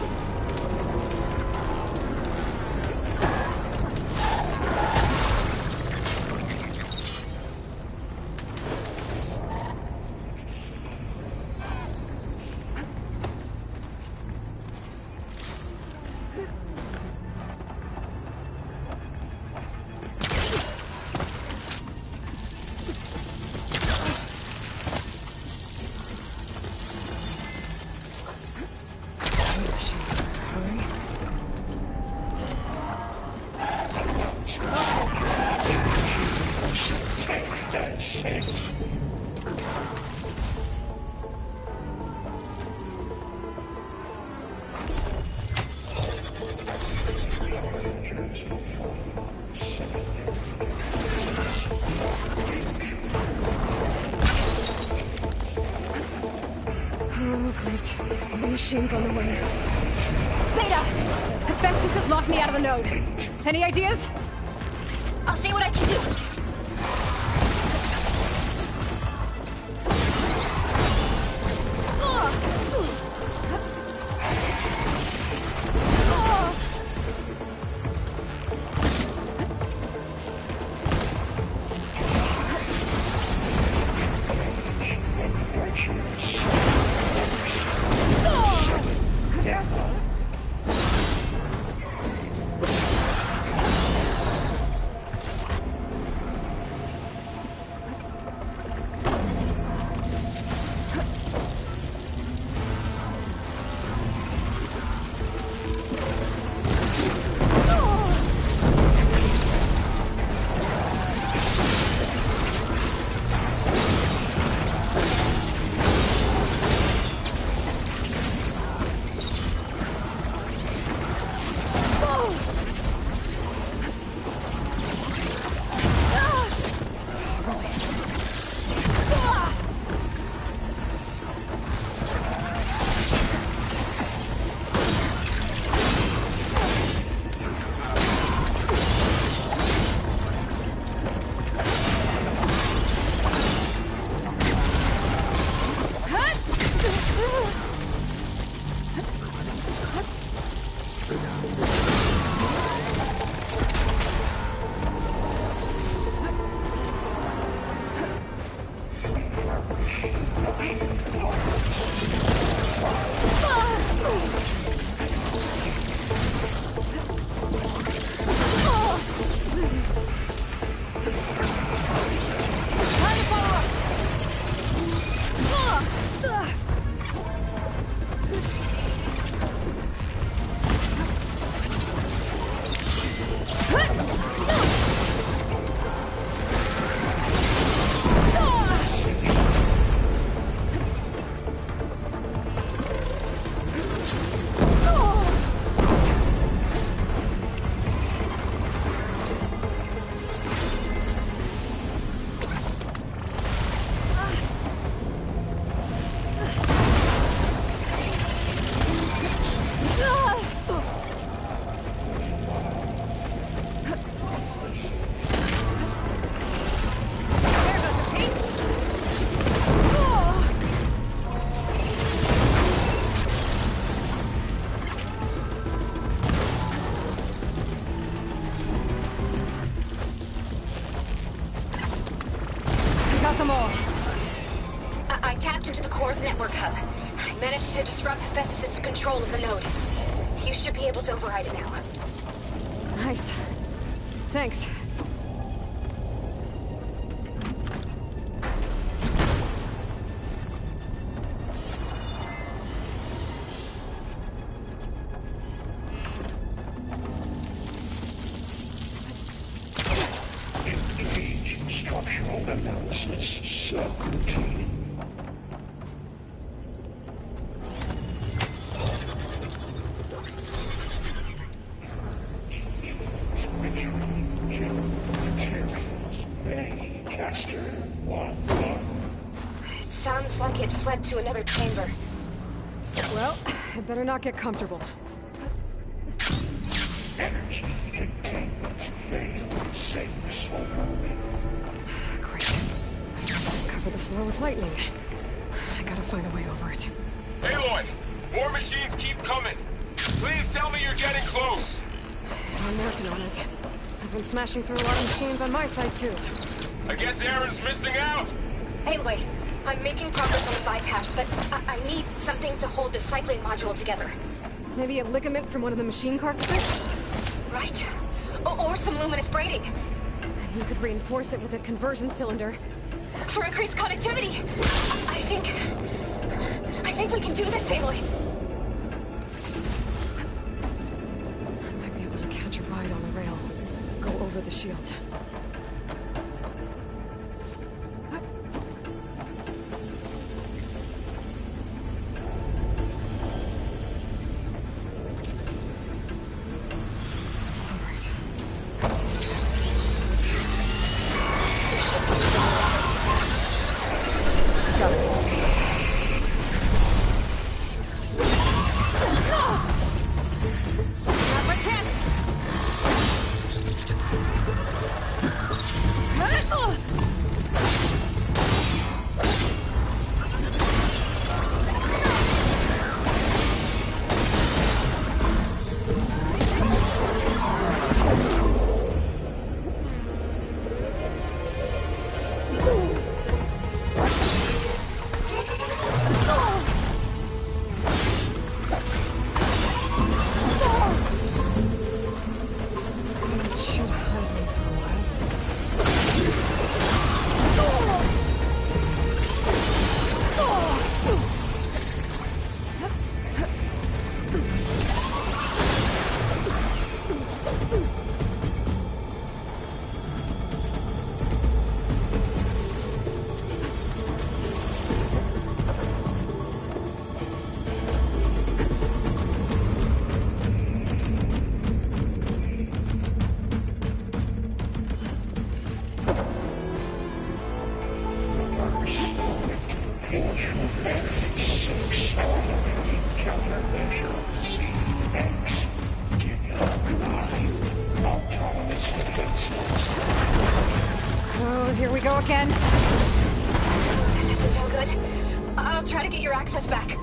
Oh, great. The machine's on the way. Beta! Hephaestus has locked me out of the node. Any ideas?
I'll see what I can do. tapped into the core's network hub. I managed to disrupt Festus' control of the node. You should be able to override it now.
Nice. Thanks.
Engage structural analysis subroutine.
It sounds like it fled to another chamber.
Well, I'd better not get comfortable.
Energy containment failed. Safe zone.
Great. I just discovered the floor with lightning. I gotta find a way over it.
Aloy! More machines keep coming! Please tell me you're getting close!
I'm working on it. I've been smashing through a lot of machines on my side, too.
I guess Aaron's missing out!
Anyway, I'm making progress on the bypass, but I need something to hold the cycling module together.
Maybe a ligament from one of the machine carcasses?
Right. Or some luminous braiding.
And you could reinforce it with a conversion cylinder.
For increased connectivity! I think we can do this, Aloy.
I might be able to catch a ride on the rail. Go over the shield. Oh, here we go again.
This isn't so good. I'll try to get your access back.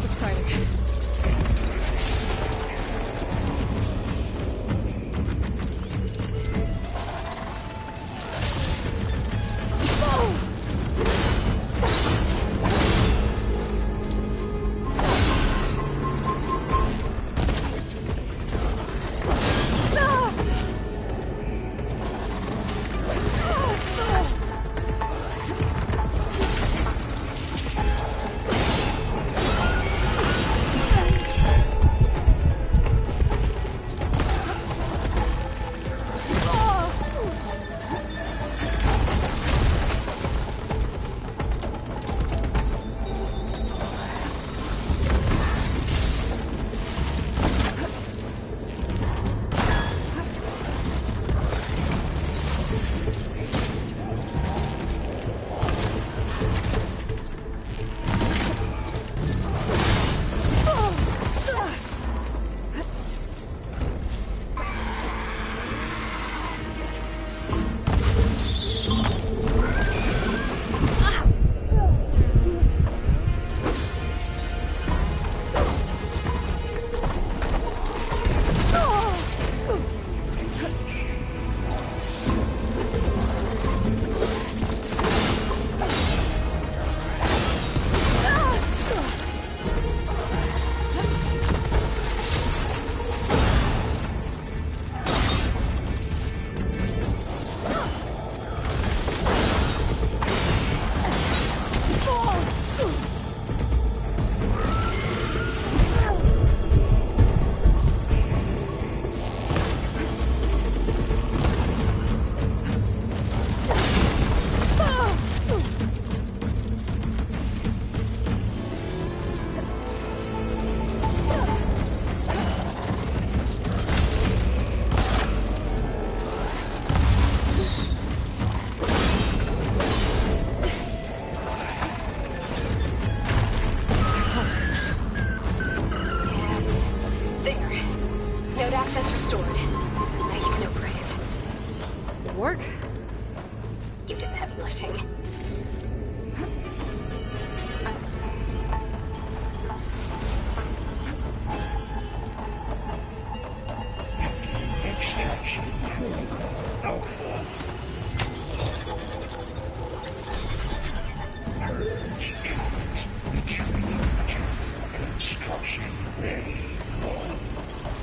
subsiding.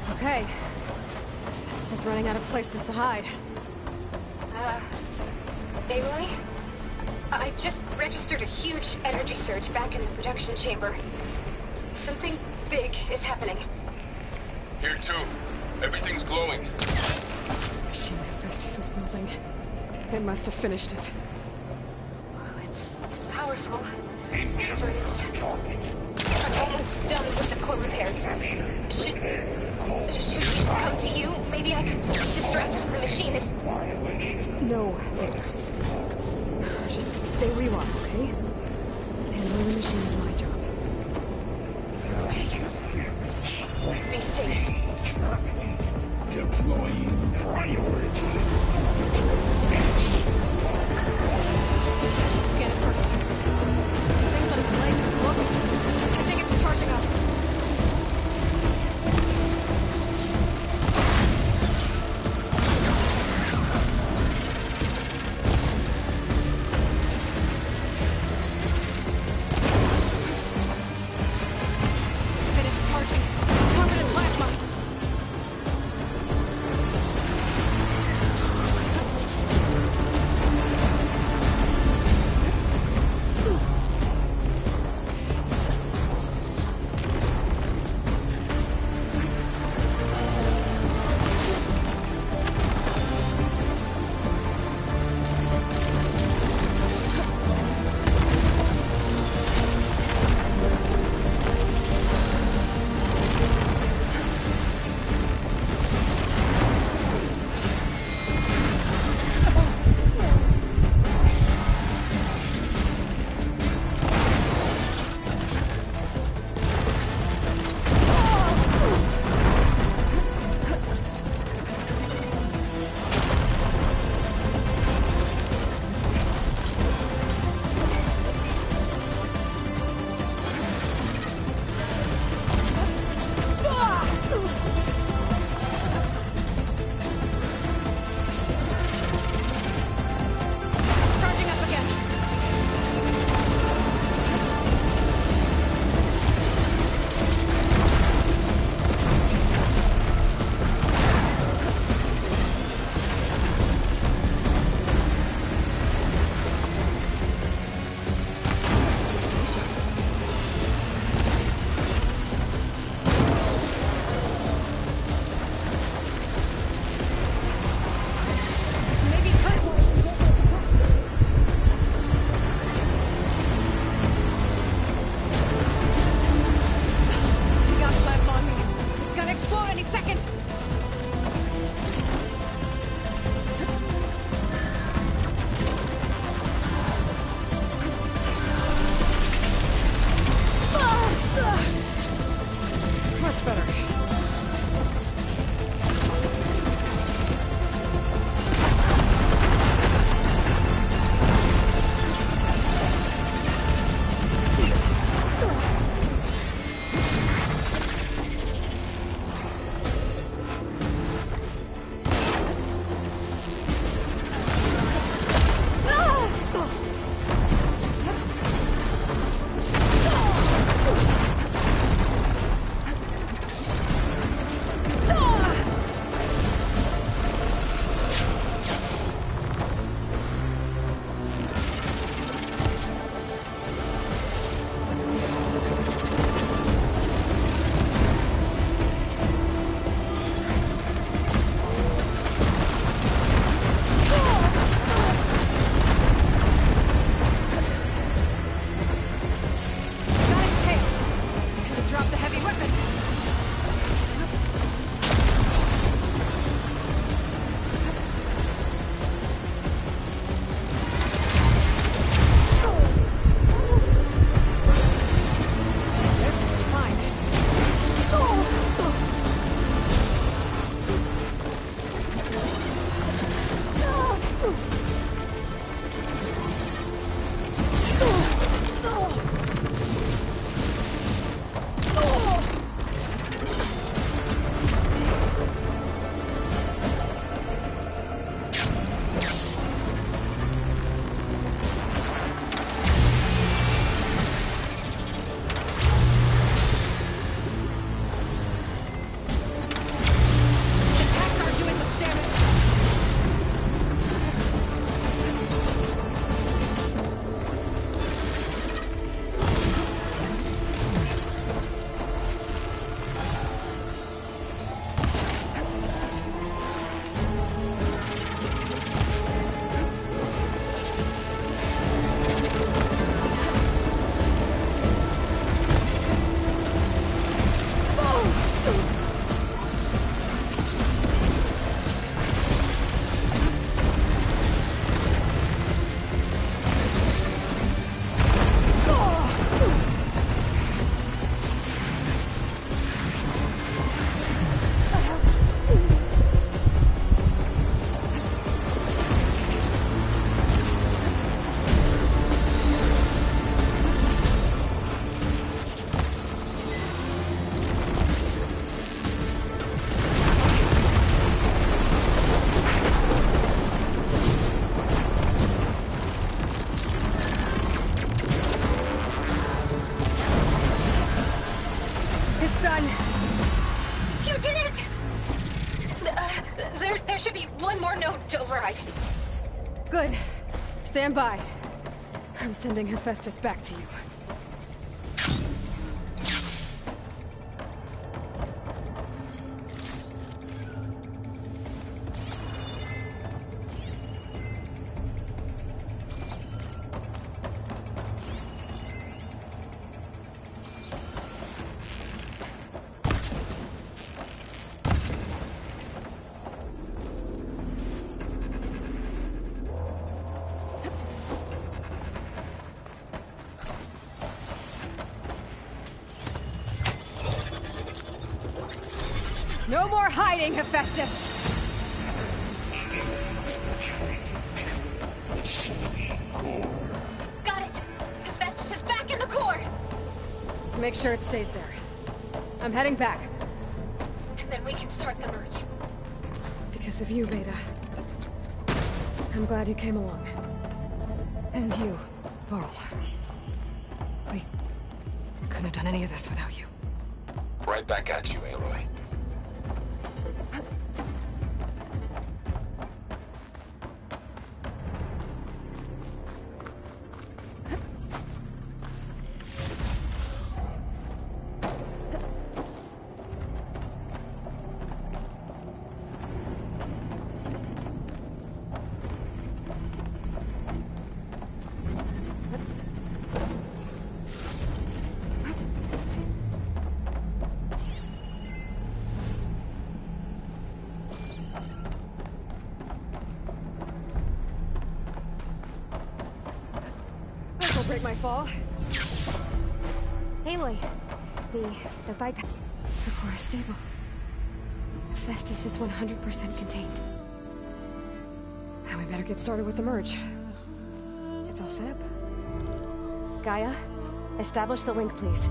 Okay. Festus is running out of places to hide.
Aloy? I just registered a huge energy surge back in the production chamber. Something big is happening.
Here too. Everything's glowing.
The machine that Festus was building. It must have finished it.
It's powerful. Whatever it is. I'm almost done with the core repairs. Should we come to you? Maybe I could distract the machine if...
No, Vader. Just stay where you are, okay? Handling the machine's my job.
Okay. Be safe.
Deploying priority.
I should scan it first. This thing's on its legs and glowing. I think it's charging up. Finish charging. Permanent plasma. done!
You did it! There should be one more node to override.
Good. Stand by. I'm sending Hephaestus back to you. No more hiding, Hephaestus!
Got it! Hephaestus is back in the core!
Make sure it stays there. I'm heading back.
And then we can start the merge.
Because of you, Beta. I'm glad you came along. And you, Varl. We couldn't have done any of this without you.
Right back at you, Aloy.
This'll break my fall.
Aloy, the bypass.
The core is stable. Hephaestus is 100% contained. Now we better get started with the merge. It's all set up. Gaia, establish the link, please.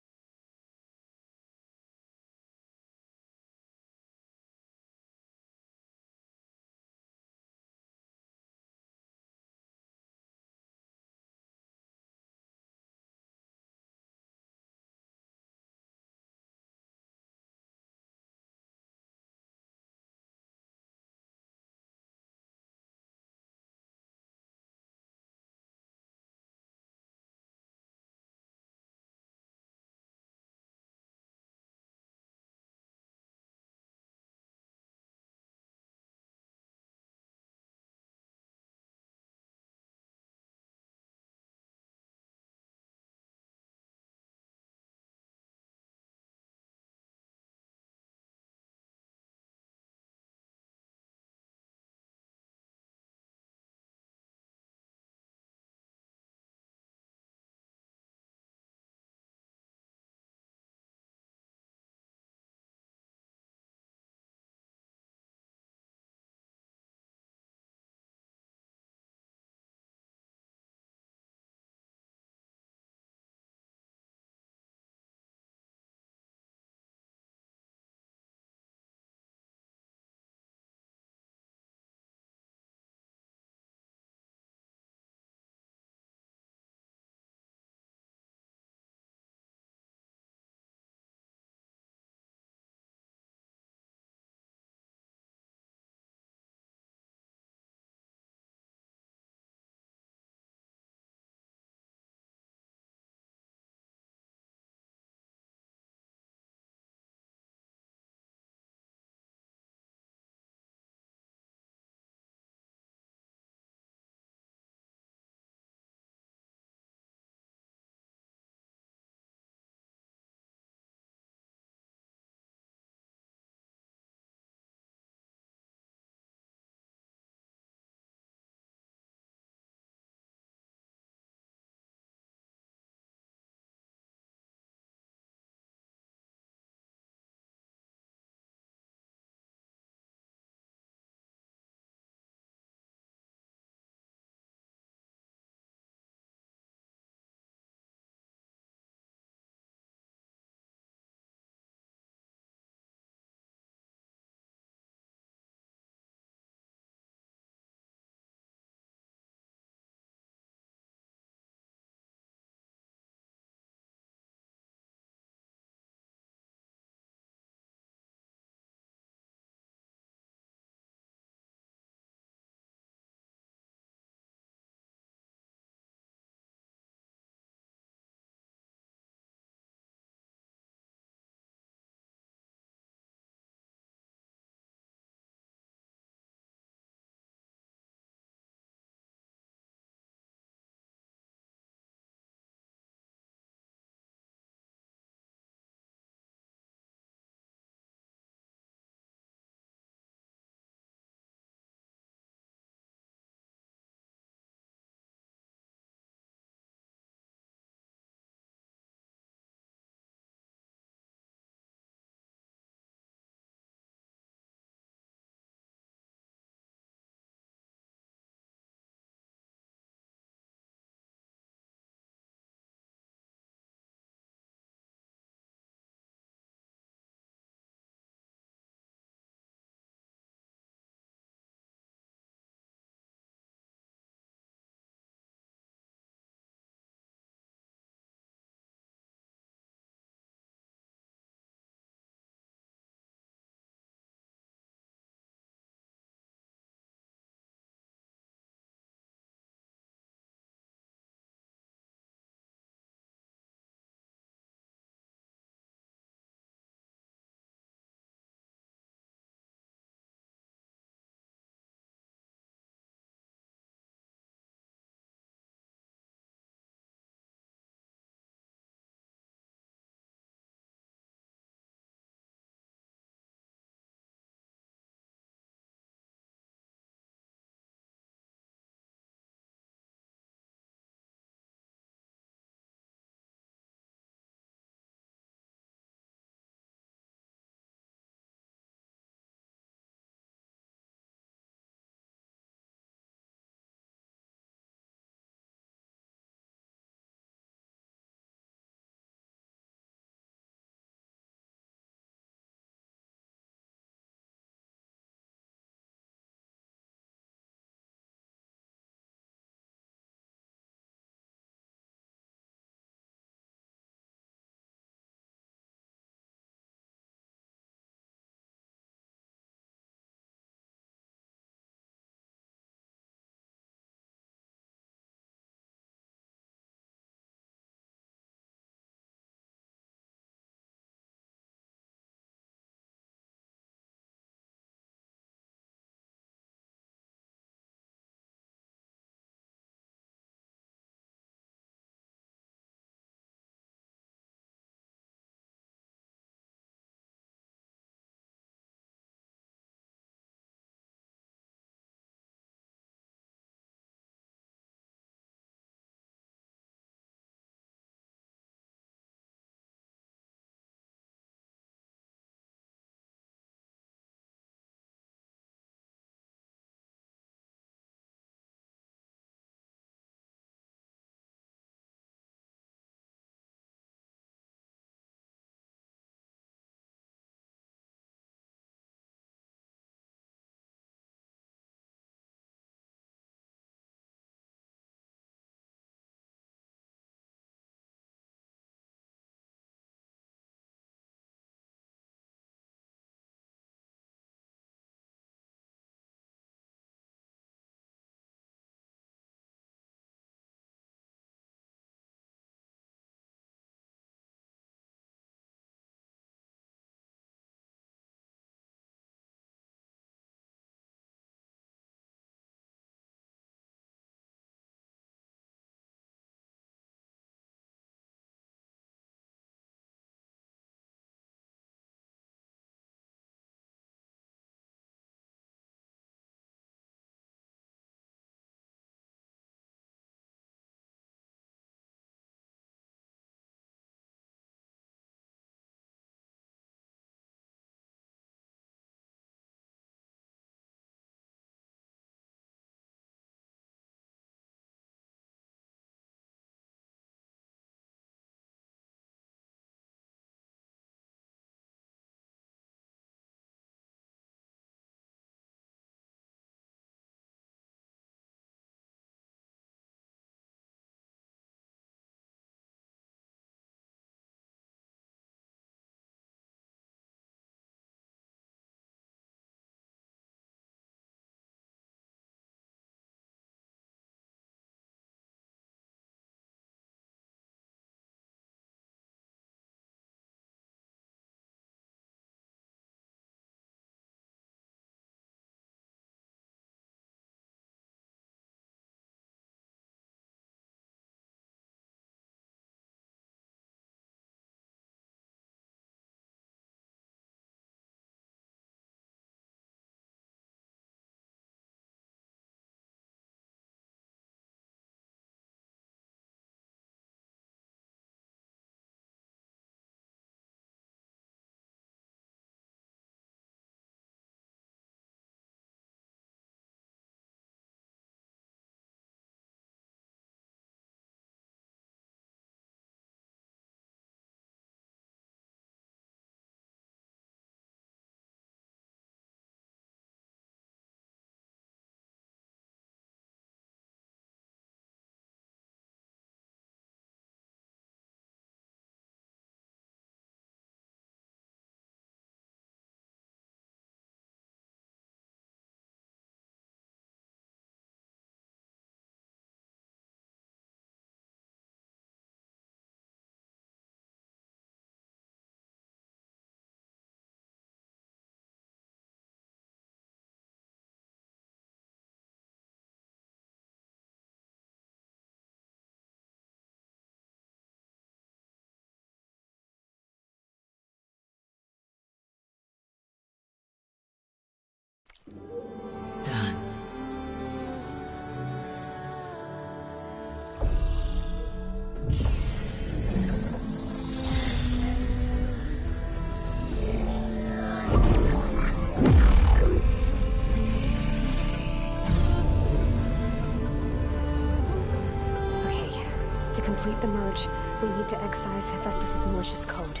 complete the merge, we need to excise Hephaestus' malicious code.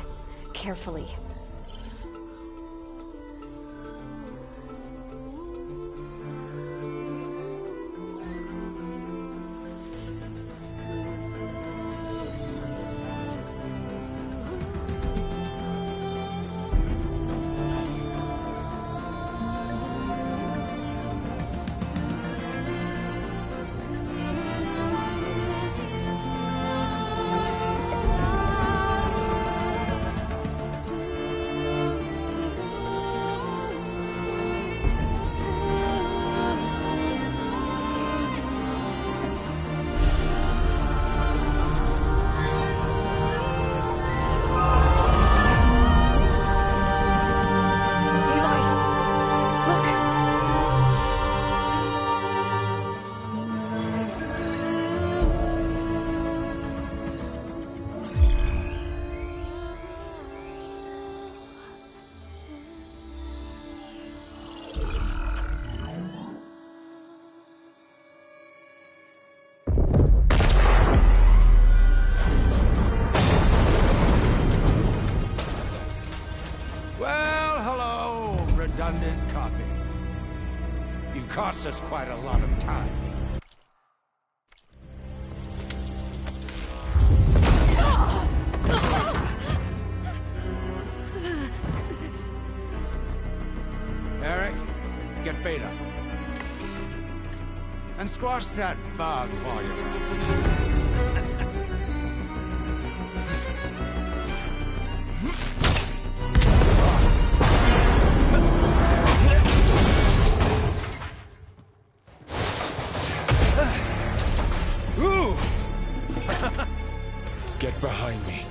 Carefully.
Redundant copy. You cost us quite a lot of time. Eric, get Beta. And squash that bug while you're at it.
Get behind me.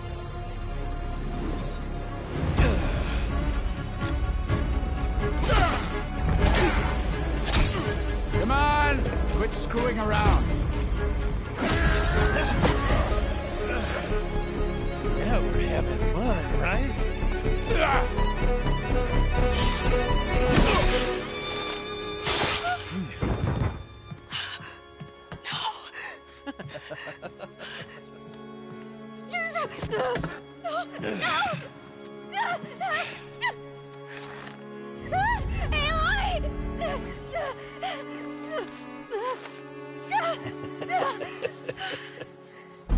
Come on! Quit screwing around.
Yeah, we're having fun, right?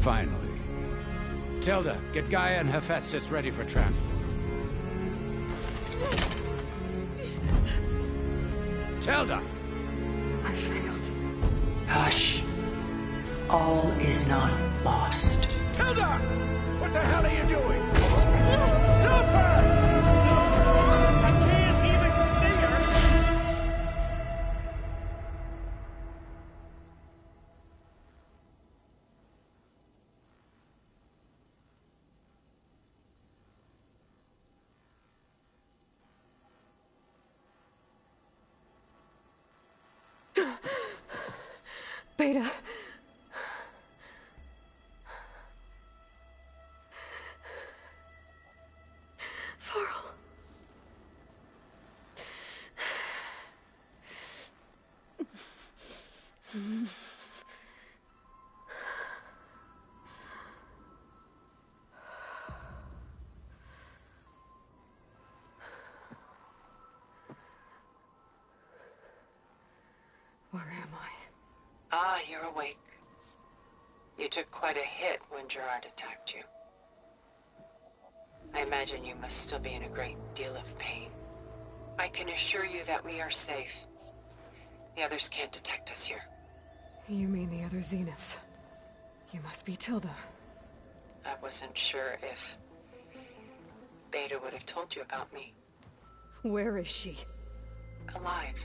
Finally. Tilda, get Gaia and Hephaestus ready for transport. Tilda!
I failed.
Hush. All is not lost.
Tilda! What the hell are you doing? Stop her! I can't even see her!
Beta. Varl. Where am I?
Ah, you're awake. You took quite a hit when Gerard attacked you. I imagine you must still be in a great deal of pain. I can assure you that we are safe. The others can't detect us here.
You mean the other Zeniths? You must be Tilda.
I wasn't sure if Beta would have told you about me.
Where is she?
Alive.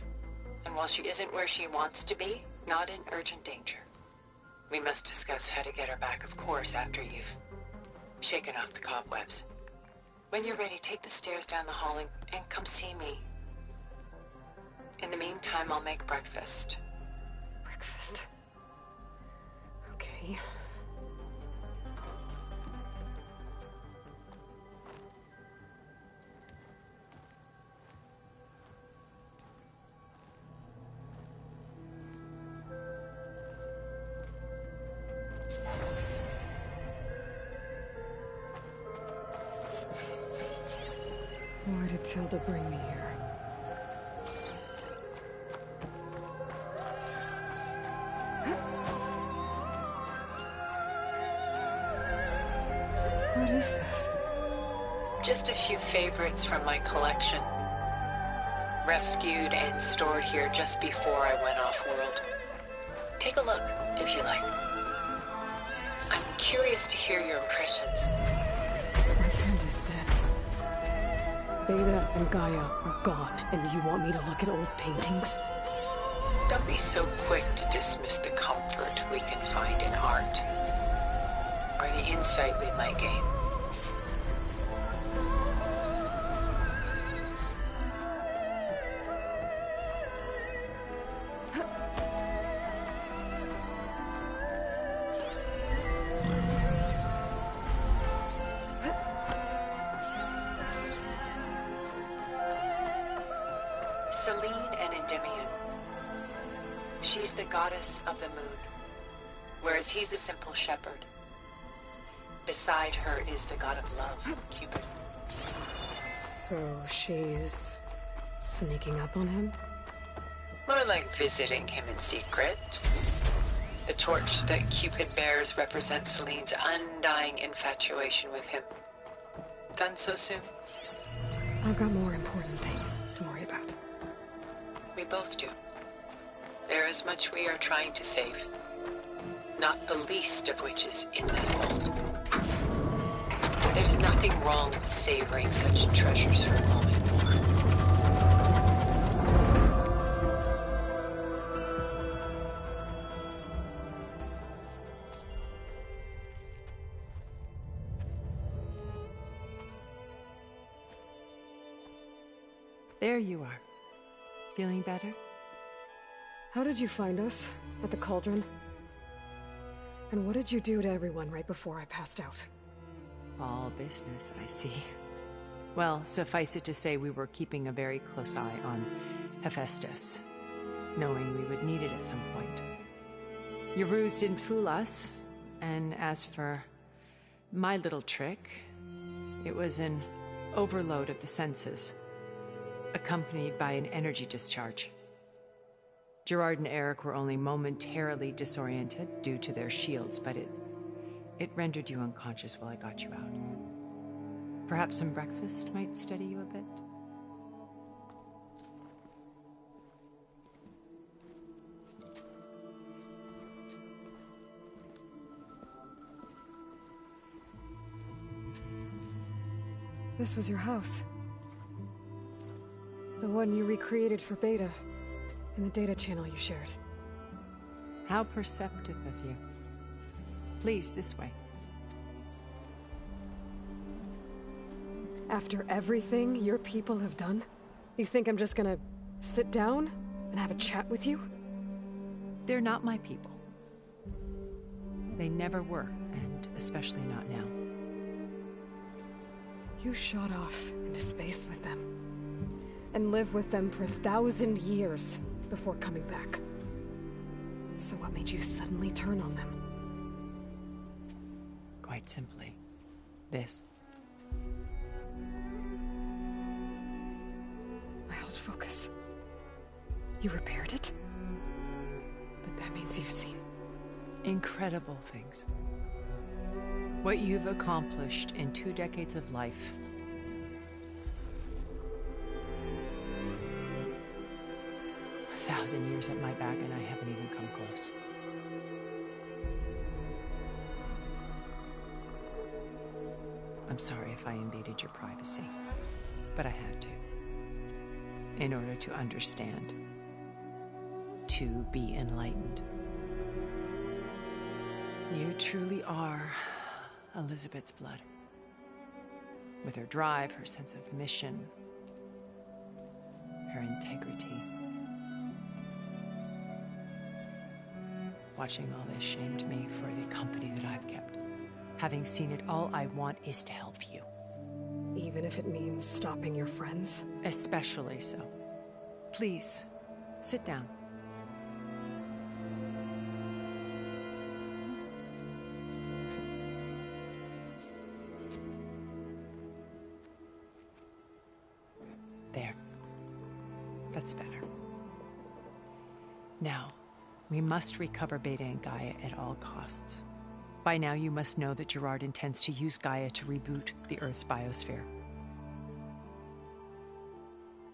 And while she isn't where she wants to be, not in urgent danger. We must discuss how to get her back, of course, after you've shaken off the cobwebs. When you're ready, take the stairs down the hall and come see me. In the meantime, I'll make breakfast.
Breakfast? Okay. Tilda bring me here? What is this?
Just a few favorites from my collection. Rescued and stored here just before I went off-world. Take a look, if you like. I'm curious to hear your impressions.
My friend is dead. Beta and Gaia are gone, and you want me to look at old paintings?
Don't be so quick to dismiss the comfort we can find in art, or the insight we might gain. Selene and Endymion. She's the goddess of the moon, whereas he's a simple shepherd. Beside her is the god of love, Cupid.
So she's sneaking up on him?
More like visiting him in secret. The torch that Cupid bears represents Selene's undying infatuation with him. Done so soon?
I've got more important things to worry about.
We both do. There is much we are trying to save. Not the least of which is in that vault. There's nothing wrong with savoring such treasures for a moment more.
There you are. Feeling better?
How did you find us? At the Cauldron? And what did you do to everyone right before I passed out?
All business, I see. Well, suffice it to say we were keeping a very close eye on Hephaestus, knowing we would need it at some point. Your ruse didn't fool us, and as for my little trick, it was an overload of the senses, accompanied by an energy discharge. Gerard and Eric were only momentarily disoriented due to their shields, but it rendered you unconscious while I got you out. Perhaps some breakfast might steady you a bit?
This was your house. The one you recreated for Beta, in the data channel you shared.
How perceptive of you. Please, this way.
After everything your people have done, you think I'm just gonna sit down and have a chat with you?
They're not my people. They never were, and especially not now.
You shot off into space with them, and lived with them for 1,000 years before coming back. So what made you suddenly turn on them?
Quite simply, this.
My old focus. You repaired it? But that means you've seen...
incredible things. What you've accomplished in 2 decades of life. A 1,000 years at my back and I haven't even come close. I'm sorry if I invaded your privacy, but I had to. In order to understand. To be enlightened. You truly are Elizabeth's blood. With her drive, her sense of mission, her integrity. Watching all this shamed me for the company that I've kept. Having seen it, all I want is to help you.
Even if it means stopping your friends?
Especially so. Please, sit down. Now, we must recover Beta and Gaia at all costs. By now, you must know that Gerard intends to use Gaia to reboot the Earth's biosphere,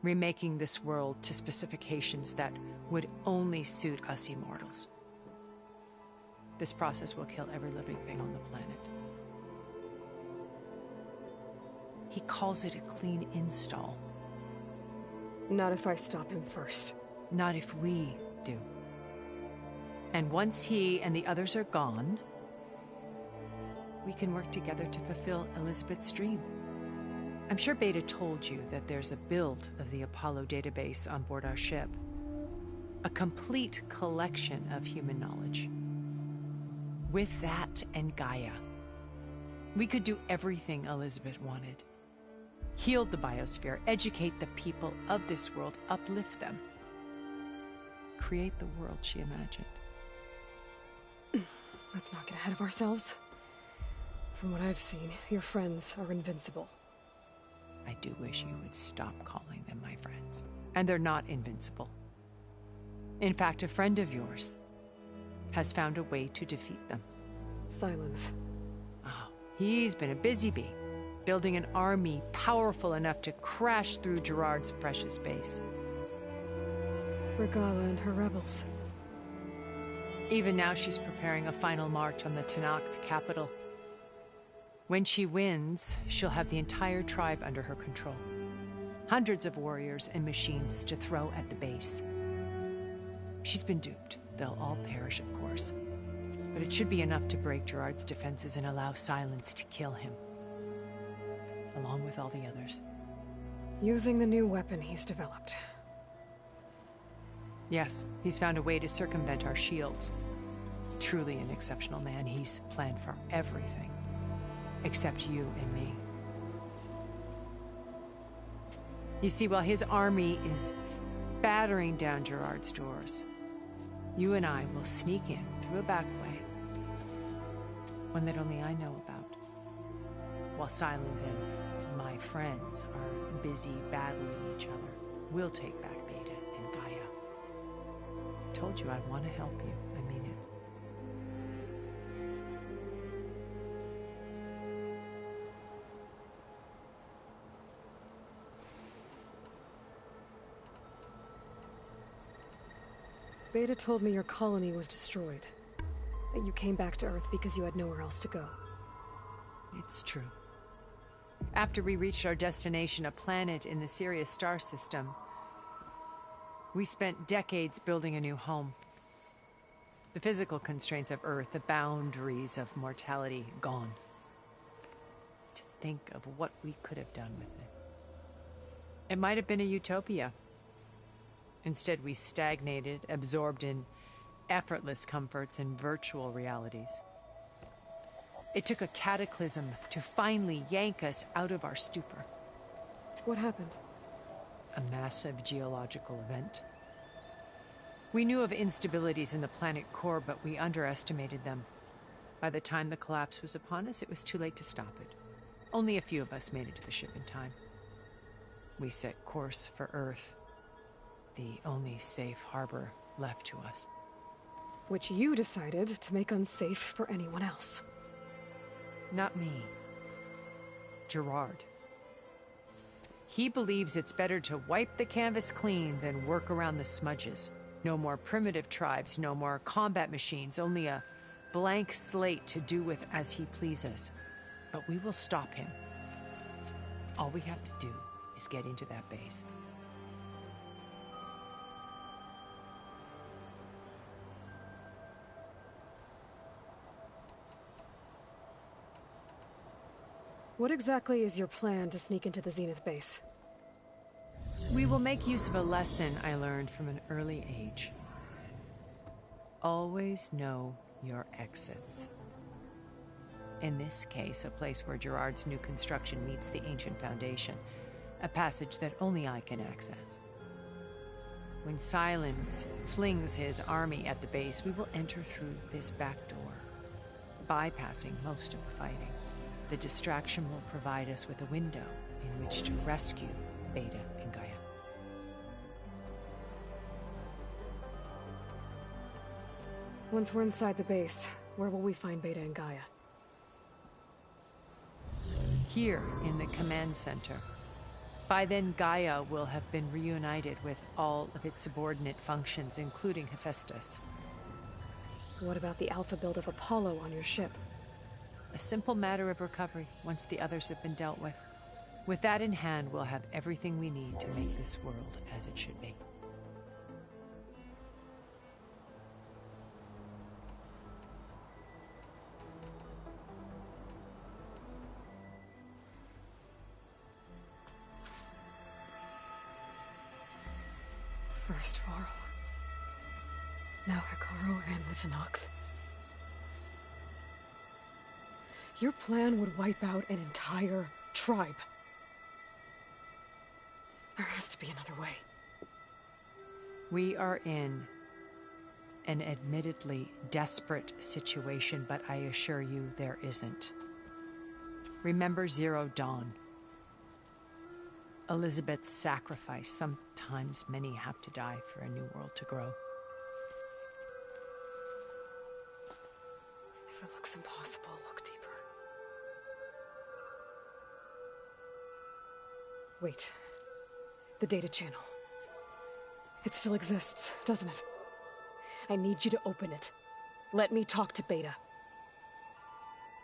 remaking this world to specifications that would only suit us immortals. This process will kill every living thing on the planet. He calls it a clean install.
Not if I stop him first.
Not if we do. And once he and the others are gone, we can work together to fulfill Elizabeth's dream. I'm sure Beta told you that there's a build of the Apollo database on board our ship. A complete collection of human knowledge. With that and Gaia, we could do everything Elizabeth wanted. Heal the biosphere, educate the people of this world, uplift them. Create the world she imagined.
Let's not get ahead of ourselves. From what I've seen, your friends are invincible.
I do wish you would stop calling them my friends. And they're not invincible. In fact, a friend of yours has found a way to defeat them.
Silence.
Oh, he's been a busy bee, building an army powerful enough to crash through Gerard's precious base.
Regala and her rebels.
Even now, she's preparing a final march on the Tenakth capital. When she wins, she'll have the entire tribe under her control. Hundreds of warriors and machines to throw at the base. She's been duped. They'll all perish, of course. But it should be enough to break Gerard's defenses and allow Silence to kill him. Along with all the others.
Using the new weapon he's developed.
Yes, he's found a way to circumvent our shields. Truly an exceptional man. He's planned for everything. Except you and me. You see, while his army is battering down Gerard's doors, you and I will sneak in through a back way. One that only I know about. While Silence and my friends are busy battling each other, we'll take back Beta and Gaia. I told you I want to help you. I mean it.
Beta told me your colony was destroyed. That you came back to Earth because you had nowhere else to go.
It's true. After we reached our destination, a planet in the Sirius star system, we spent decades building a new home. The physical constraints of Earth, the boundaries of mortality, gone. To think of what we could have done with it. It might have been a utopia. Instead, we stagnated, absorbed in effortless comforts and virtual realities. It took a cataclysm to finally yank us out of our stupor.
What happened?
A massive geological event. We knew of instabilities in the planet core, but we underestimated them. By the time the collapse was upon us, it was too late to stop it. Only a few of us made it to the ship in time. We set course for Earth, the only safe harbor left to us.
Which you decided to make unsafe for anyone else.
Not me. Gerard. He believes it's better to wipe the canvas clean than work around the smudges. No more primitive tribes, no more combat machines, only a blank slate to do with as he pleases. But we will stop him. All we have to do is get into that base.
What exactly is your plan to sneak into the Zenith base?
We will make use of a lesson I learned from an early age. Always know your exits. In this case, a place where Gerard's new construction meets the ancient foundation, a passage that only I can access. When Silence flings his army at the base, we will enter through this back door, bypassing most of the fighting. The distraction will provide us with a window in which to rescue Beta and Gaia.
Once we're inside the base, where will we find Beta and Gaia?
Here, in the command center. By then, Gaia will have been reunited with all of its subordinate functions, including Hephaestus.
What about the alpha build of Apollo on your ship?
A simple matter of recovery, once the others have been dealt with. With that in hand, we'll have everything we need to make this world as it should be.
First Varl. Now Hekarro and the Tenakth. Your plan would wipe out an entire tribe. There has to be another way.
We are in an admittedly desperate situation, but I assure you there isn't. Remember Zero Dawn. Elizabeth's sacrifice. Sometimes many have to die for a new world to grow.
If it looks impossible, look deeper. Wait. The data channel. It still exists, doesn't it? I need you to open it. Let me talk to Beta.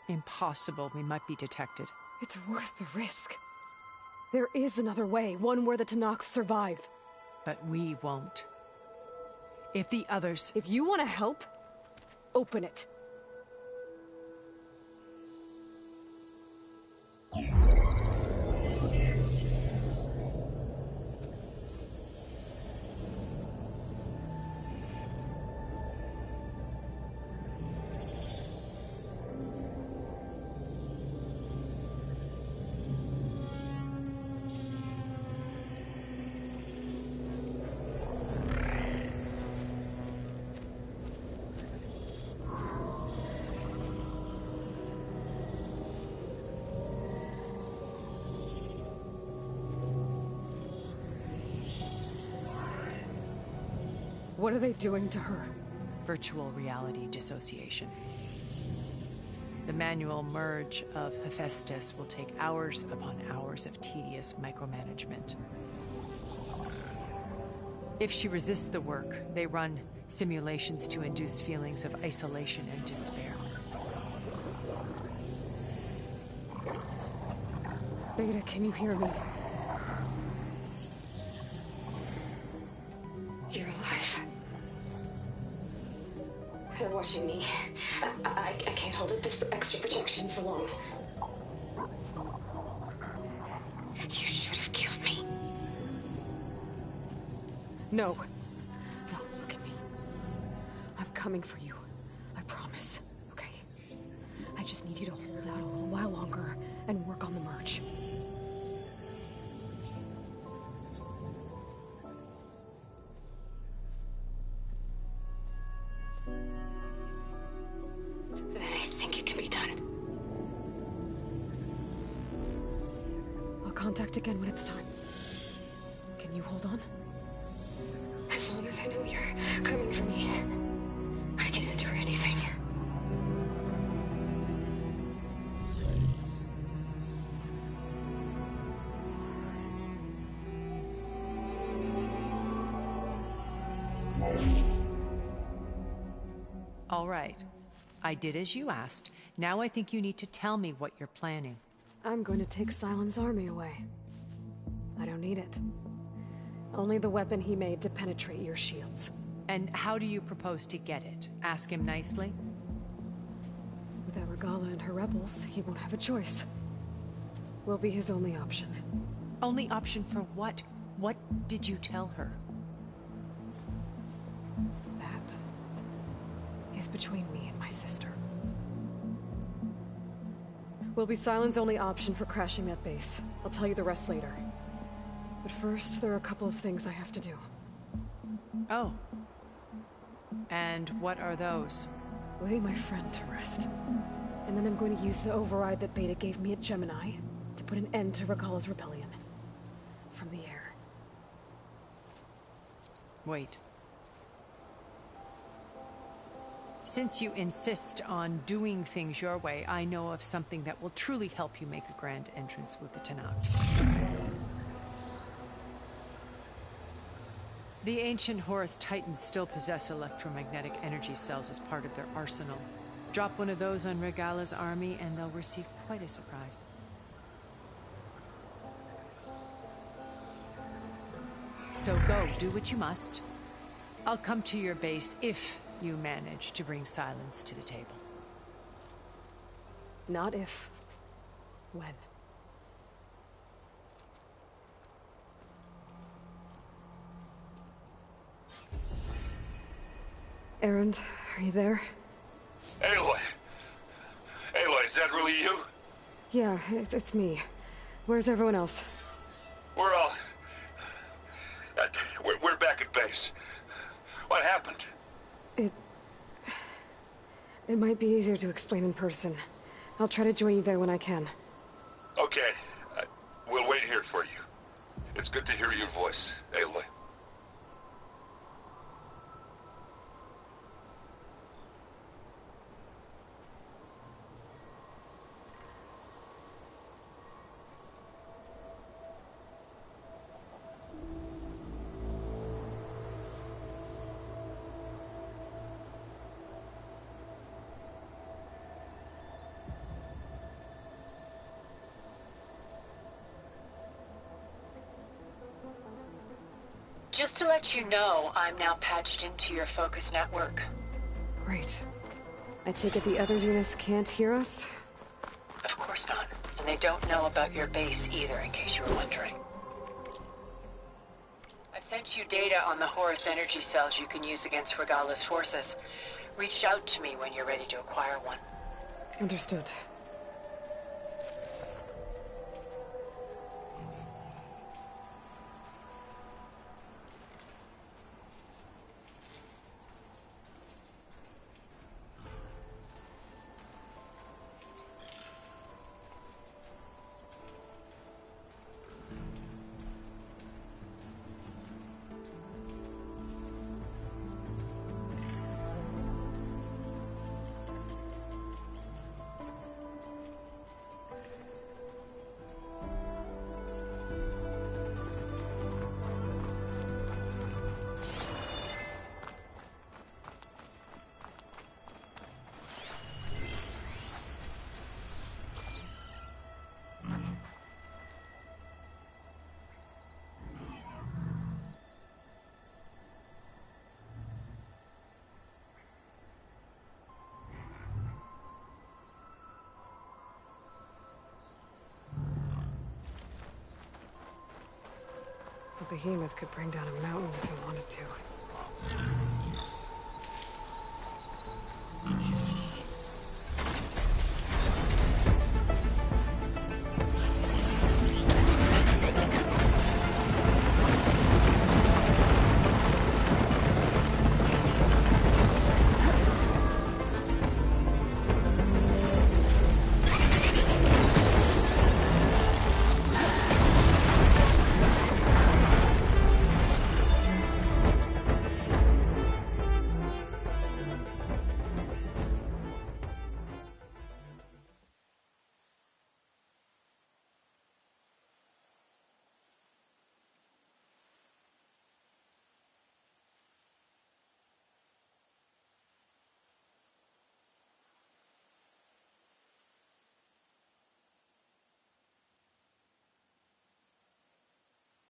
Impossible. We might be detected.
It's worth the risk. There is another way, one where the Tenakth survive.
But we won't. If the others...
If you want to help, open it. What are they doing to her?
Virtual reality dissociation. The manual merge of Hephaestus will take hours upon hours of tedious micromanagement. If she resists the work, they run simulations to induce feelings of isolation and despair.
Beta, can you hear me?
You're alive. They're watching me. I can't hold up this extra protection for long. You should have killed me.
No. No, look at me. I'm coming for you. I promise. Okay? I just need you to hold out a little while longer and work on the merge.
Then I think it can be done.
I'll contact again when it's time. Can you hold on?
As long as I know you're coming for me, I can endure anything.
All right. I did as you asked. Now I think you need to tell me what you're planning.
I'm going to take Sylens' army away. I don't need it. Only the weapon he made to penetrate your shields.
And how do you propose to get it? Ask him nicely?
Without Regalla and her rebels, he won't have a choice. We'll be his only option.
Only option for what? What did you tell her?
That is between me and my sister. Will be Sylens' only option for crashing that base. I'll tell you the rest later. But first, there are a couple of things I have to do.
Oh. And what are those?
Lay my friend to rest. And then I'm going to use the override that Beta gave me at Gemini to put an end to Regalla's rebellion. From the air.
Wait. Since you insist on doing things your way, I know of something that will truly help you make a grand entrance with the Tenakth. The ancient Horus Titans still possess electromagnetic energy cells as part of their arsenal. Drop one of those on Regala's army and they'll receive quite a surprise. So go, do what you must. I'll come to your base if you manage to bring silence to the table.
Not if. When. Erend, are you there?
Aloy! Aloy, is that really you?
Yeah, it's me. Where's everyone else?
We're all... We're back at base. What happened?
It might be easier to explain in person. I'll try to join you there when I can.
Okay. We'll wait here for you. It's good to hear your voice, Aloy.
Just to let you know, I'm now patched into your focus network.
Great. I take it the other Zeniths can't hear us?
Of course not. And they don't know about your base either, in case you were wondering. I've sent you data on the Horus energy cells you can use against Regala's forces. Reach out to me when you're ready to acquire one.
Understood. The behemoth could bring down a mountain if he wanted to.